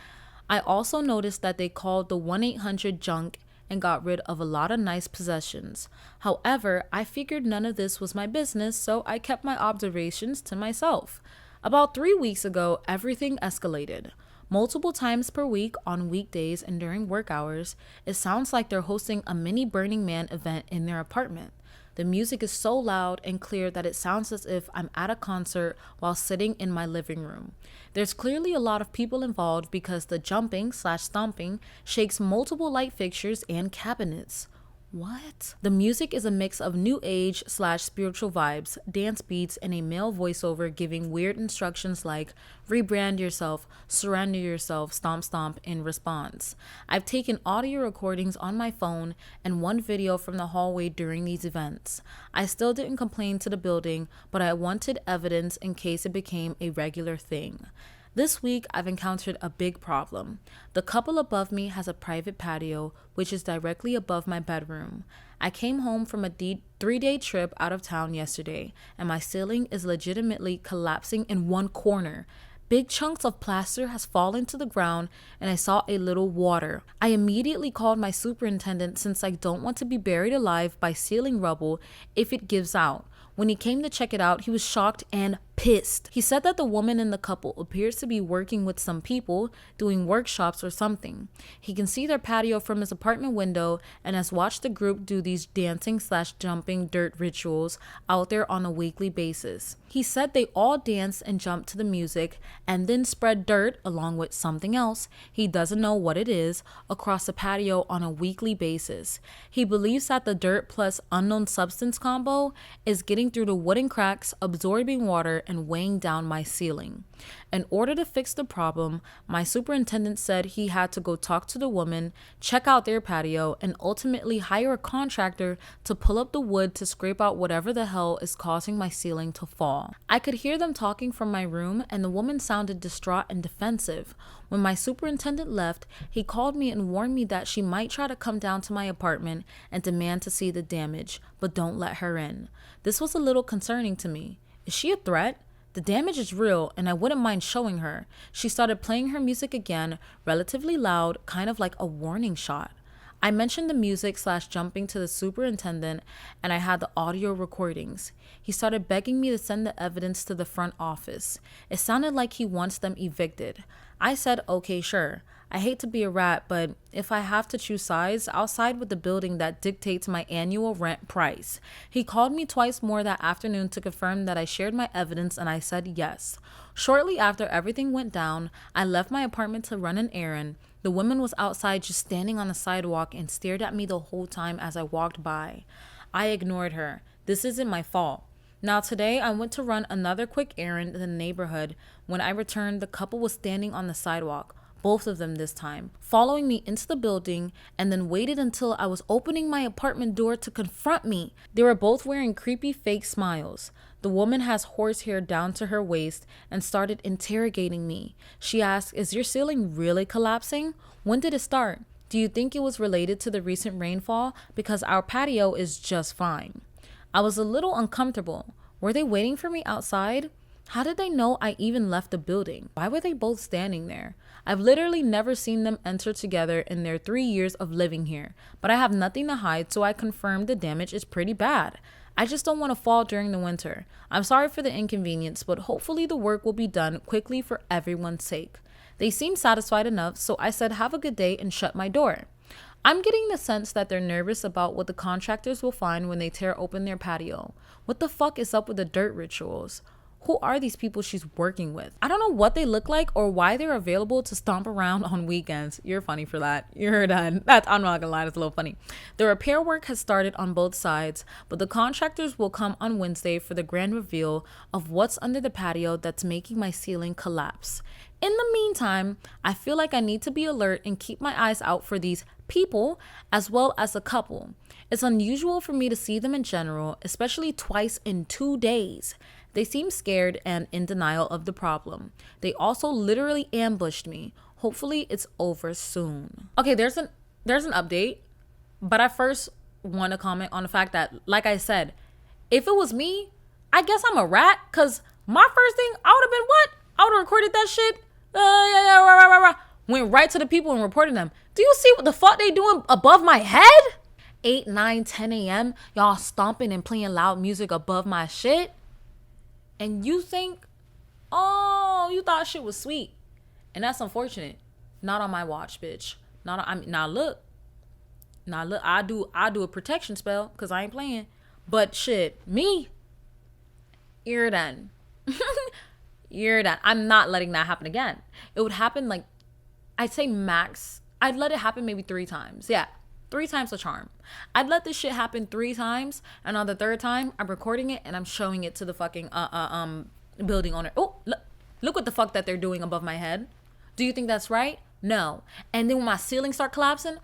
I also noticed that they called the 1-800 junk and got rid of a lot of nice possessions. However, I figured none of this was my business, so I kept my observations to myself. About 3 weeks ago, everything escalated. Multiple times per week on weekdays and during work hours, it sounds like they're hosting a mini Burning Man event in their apartment. The music is so loud and clear that it sounds as if I'm at a concert while sitting in my living room. There's clearly a lot of people involved because the jumping/stomping shakes multiple light fixtures and cabinets. What? The music is a mix of new age/spiritual vibes, dance beats, and a male voiceover giving weird instructions like rebrand yourself, surrender yourself, stomp stomp in response. I've taken audio recordings on my phone and one video from the hallway during these events. I still didn't complain to the building, but I wanted evidence in case it became a regular thing. This week, I've encountered a big problem. The couple above me has a private patio, which is directly above my bedroom. I came home from a 3-day trip out of town yesterday, and my ceiling is legitimately collapsing in one corner. Big chunks of plaster has fallen to the ground, and I saw a little water. I immediately called my superintendent since I don't want to be buried alive by ceiling rubble if it gives out. When he came to check it out, he was shocked and pissed. He said that the woman in the couple appears to be working with some people, doing workshops or something. He can see their patio from his apartment window and has watched the group do these dancing/jumping dirt rituals out there on a weekly basis. He said they all dance and jump to the music and then spread dirt along with something else, he doesn't know what it is, across the patio on a weekly basis. He believes that the dirt plus unknown substance combo is getting through the wooden cracks, absorbing water, and weighing down my ceiling. In order to fix the problem, my superintendent said he had to go talk to the woman, check out their patio, and ultimately hire a contractor to pull up the wood to scrape out whatever the hell is causing my ceiling to fall. I could hear them talking from my room, and the woman sounded distraught and defensive. When my superintendent left, he called me and warned me that she might try to come down to my apartment and demand to see the damage, but don't let her in. This was a little concerning to me. Is she a threat? The damage is real and I wouldn't mind showing her. She started playing her music again, relatively loud, kind of like a warning shot. I mentioned the music / jumping to the superintendent and I had the audio recordings. He started begging me to send the evidence to the front office. It sounded like he wants them evicted. I said, okay, sure. I hate to be a rat, but if I have to choose sides, I'll side with the building that dictates my annual rent price. He called me twice more that afternoon to confirm that I shared my evidence and I said yes. Shortly after everything went down, I left my apartment to run an errand. The woman was outside just standing on the sidewalk and stared at me the whole time as I walked by. I ignored her. This isn't my fault. Now today I went to run another quick errand in the neighborhood. When I returned, the couple was standing on the sidewalk. Both of them this time, following me into the building and then waited until I was opening my apartment door to confront me. They were both wearing creepy fake smiles. The woman has horsehair down to her waist and started interrogating me. She asked, is your ceiling really collapsing? When did it start? Do you think it was related to the recent rainfall? Because our patio is just fine. I was a little uncomfortable. Were they waiting for me outside? How did they know I even left the building? Why were they both standing there? I've literally never seen them enter together in their 3 years of living here, but I have nothing to hide, so I confirmed the damage is pretty bad. I just don't want to fall during the winter. I'm sorry for the inconvenience, but hopefully the work will be done quickly for everyone's sake. They seemed satisfied enough, so I said have a good day and shut my door. I'm getting the sense that they're nervous about what the contractors will find when they tear open their patio. What the fuck is up with the dirt rituals? Who are these people she's working with? I don't know what they look like or why they're available to stomp around on weekends. You're funny for that. You're done. I'm not gonna lie, that's a little funny. The repair work has started on both sides, but the contractors will come on Wednesday for the grand reveal of what's under the patio that's making my ceiling collapse. In the meantime, I feel like I need to be alert and keep my eyes out for these people as well as a couple. It's unusual for me to see them in general, especially twice in 2 days. They seem scared and in denial of the problem. They also literally ambushed me. Hopefully it's over soon. Okay, there's an update, but I first want to comment on the fact that, like I said, if it was me, I guess I'm a rat, because my first thing, I would have been what? I would have recorded that shit. Went right to the people and reported them. Do you see what the fuck they doing above my head? 8, 9, 10 a.m. Y'all stomping and playing loud music above my shit. And you think, oh, you thought shit was sweet. And that's unfortunate. Not on my watch, bitch. Now look, I do a protection spell because I ain't playing. But shit, me, you're done. You're done. I'm not letting that happen again. It would happen like, I'd say max, I'd let it happen maybe 3 times. Yeah, 3 times a charm. I'd let this shit happen 3 times, and on the 3rd time, I'm recording it and I'm showing it to the fucking building owner. Oh, look what the fuck that they're doing above my head. Do you think that's right? No. And then when my ceiling start collapsing,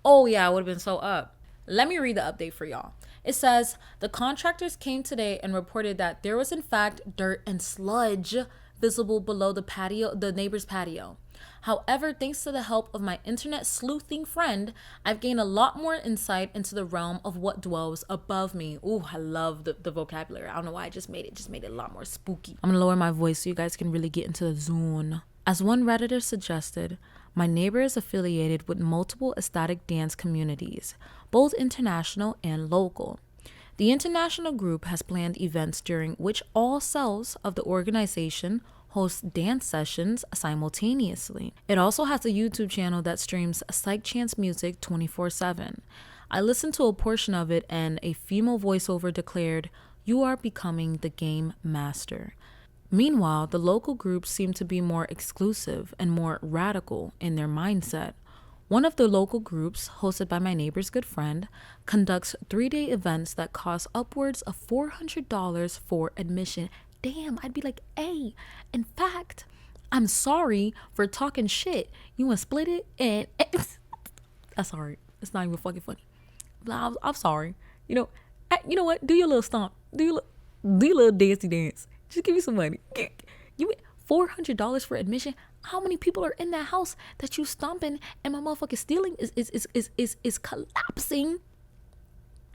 oh yeah, I would have been so up. Let me read the update for y'all. It says, the contractors came today and reported that there was in fact dirt and sludge visible below the neighbor's patio. However, thanks to the help of my internet sleuthing friend, I've gained a lot more insight into the realm of what dwells above me. Ooh, I love the vocabulary. I don't know why I just made it a lot more spooky. I'm gonna lower my voice so you guys can really get into the zone. As one Redditor suggested, my neighbor is affiliated with multiple ecstatic dance communities, both international and local. The international group has planned events during which all cells of the organization host dance sessions simultaneously. It also has a YouTube channel that streams psych chance music 24/7. I listened to a portion of it and a female voiceover declared, "You are becoming the game master." Meanwhile, the local groups seem to be more exclusive and more radical in their mindset. One of the local groups, hosted by my neighbor's good friend, conducts 3-day events that cost upwards of $400 for admission. Damn, I'd be like, hey, in fact, I'm sorry for talking shit. You want to split it? And I'm sorry. It's not even fucking funny. I'm sorry. You know what? Do your little stomp. Do your little dancey dance. Just give me some money. You $400 for admission. How many people are in that house that you stomping and my motherfucking ceiling is collapsing?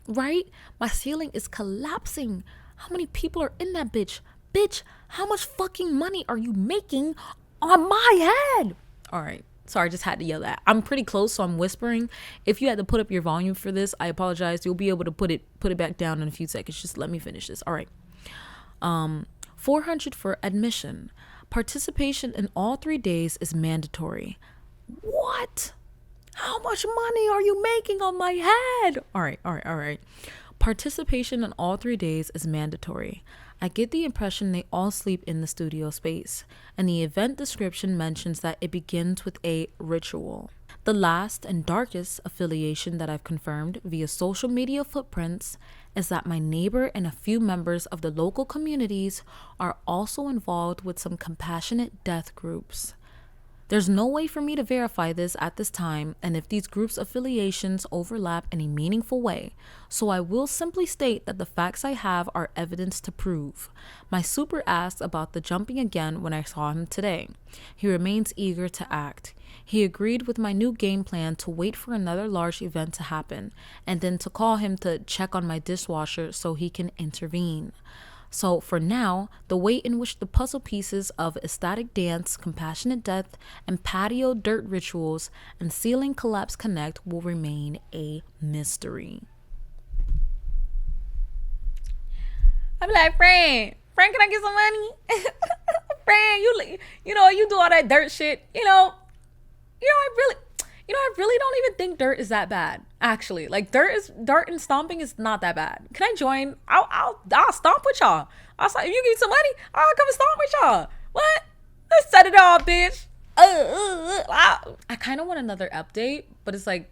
Right? My ceiling is collapsing. How many people are in that bitch? Bitch, how much fucking money are you making on my head? All right. Sorry, I just had to yell that. I'm pretty close, so I'm whispering. If you had to put up your volume for this, I apologize. You'll be able to put it back down in a few seconds. Just let me finish this. All right. 400 for admission. Participation in all 3 days is mandatory. What? How much money are you making on my head? All right. Participation in all 3 days is mandatory. I get the impression they all sleep in the studio space, and the event description mentions that it begins with a ritual. The last and darkest affiliation that I've confirmed via social media footprints is that my neighbor and a few members of the local communities are also involved with some compassionate death groups. There's no way for me to verify this at this time, and if these groups' affiliations overlap in a meaningful way, so I will simply state that the facts I have are evidence to prove. My super asked about the jumping again when I saw him today. He remains eager to act. He agreed with my new game plan to wait for another large event to happen, and then to call him to check on my dishwasher so he can intervene. So for now, the way in which the puzzle pieces of ecstatic dance, compassionate death, and patio dirt rituals and ceiling collapse connect will remain a mystery. I'm like, Fran, can I get some money? Fran, you do all that dirt shit. I really don't even think dirt is that bad. Actually, like dirt and stomping is not that bad. Can I join? I'll stomp with y'all. If you give me some money, I'll come and stomp with y'all. What? Let's set it off, bitch. I kind of want another update, but it's like,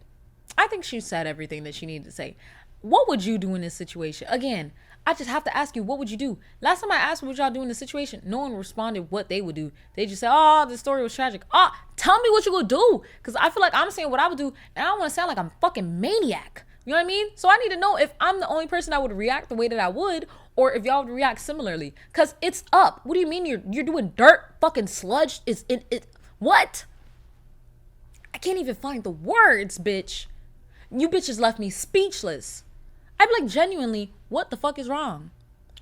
I think she said everything that she needed to say. What would you do in this situation? Again, I just have to ask you, what would you do? Last time I asked what would y'all do in this situation, no one responded what they would do. They just said, oh, the story was tragic. Tell me what you gonna do. Because I feel like I'm saying what I would do, and I don't want to sound like I'm a fucking maniac. You know what I mean? So I need to know if I'm the only person that would react the way that I would, or if y'all would react similarly. Because it's up. What do you mean you're doing dirt fucking sludge? What? I can't even find the words, bitch. You bitches left me speechless. I'd be like, genuinely, what the fuck is wrong?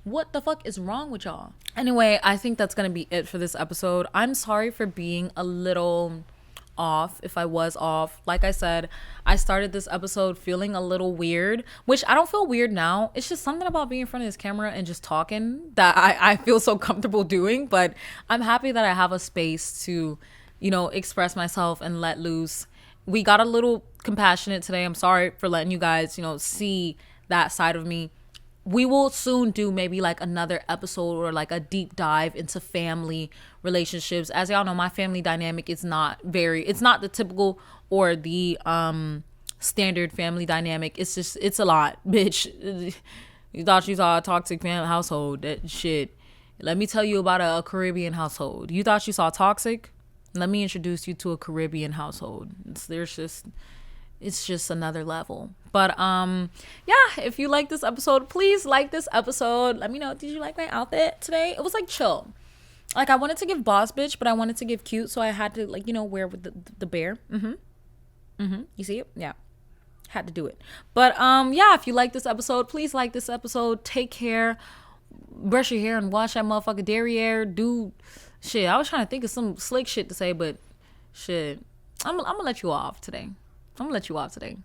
What the fuck is wrong with y'all? Anyway, I think that's gonna be it for this episode. I'm sorry for being a little off, if I was off. Like I said, I started this episode feeling a little weird, which I don't feel weird now. It's just something about being in front of this camera and just talking that I feel so comfortable doing. But I'm happy that I have a space to, express myself and let loose. We got a little compassionate today. I'm sorry for letting you guys, see that side of me. We will soon do maybe like another episode or like a deep dive into family relationships. As y'all know, my family dynamic is it's not the typical or the standard family dynamic. It's a lot, bitch. You thought you saw a toxic family household. That shit. Let me tell you about a Caribbean household. You thought you saw toxic? Let me introduce you to a Caribbean household. It's just another level. But if you like this episode, please like this episode. Let me know, did you like my outfit today? It was like chill. Like I wanted to give boss bitch, but I wanted to give cute, so I had to wear with the bear. You see it? Yeah. Had to do it. But if you like this episode, please like this episode. Take care. Brush your hair and wash that motherfucker derriere. Do shit. I was trying to think of some slick shit to say, but shit. I'm gonna let you off today.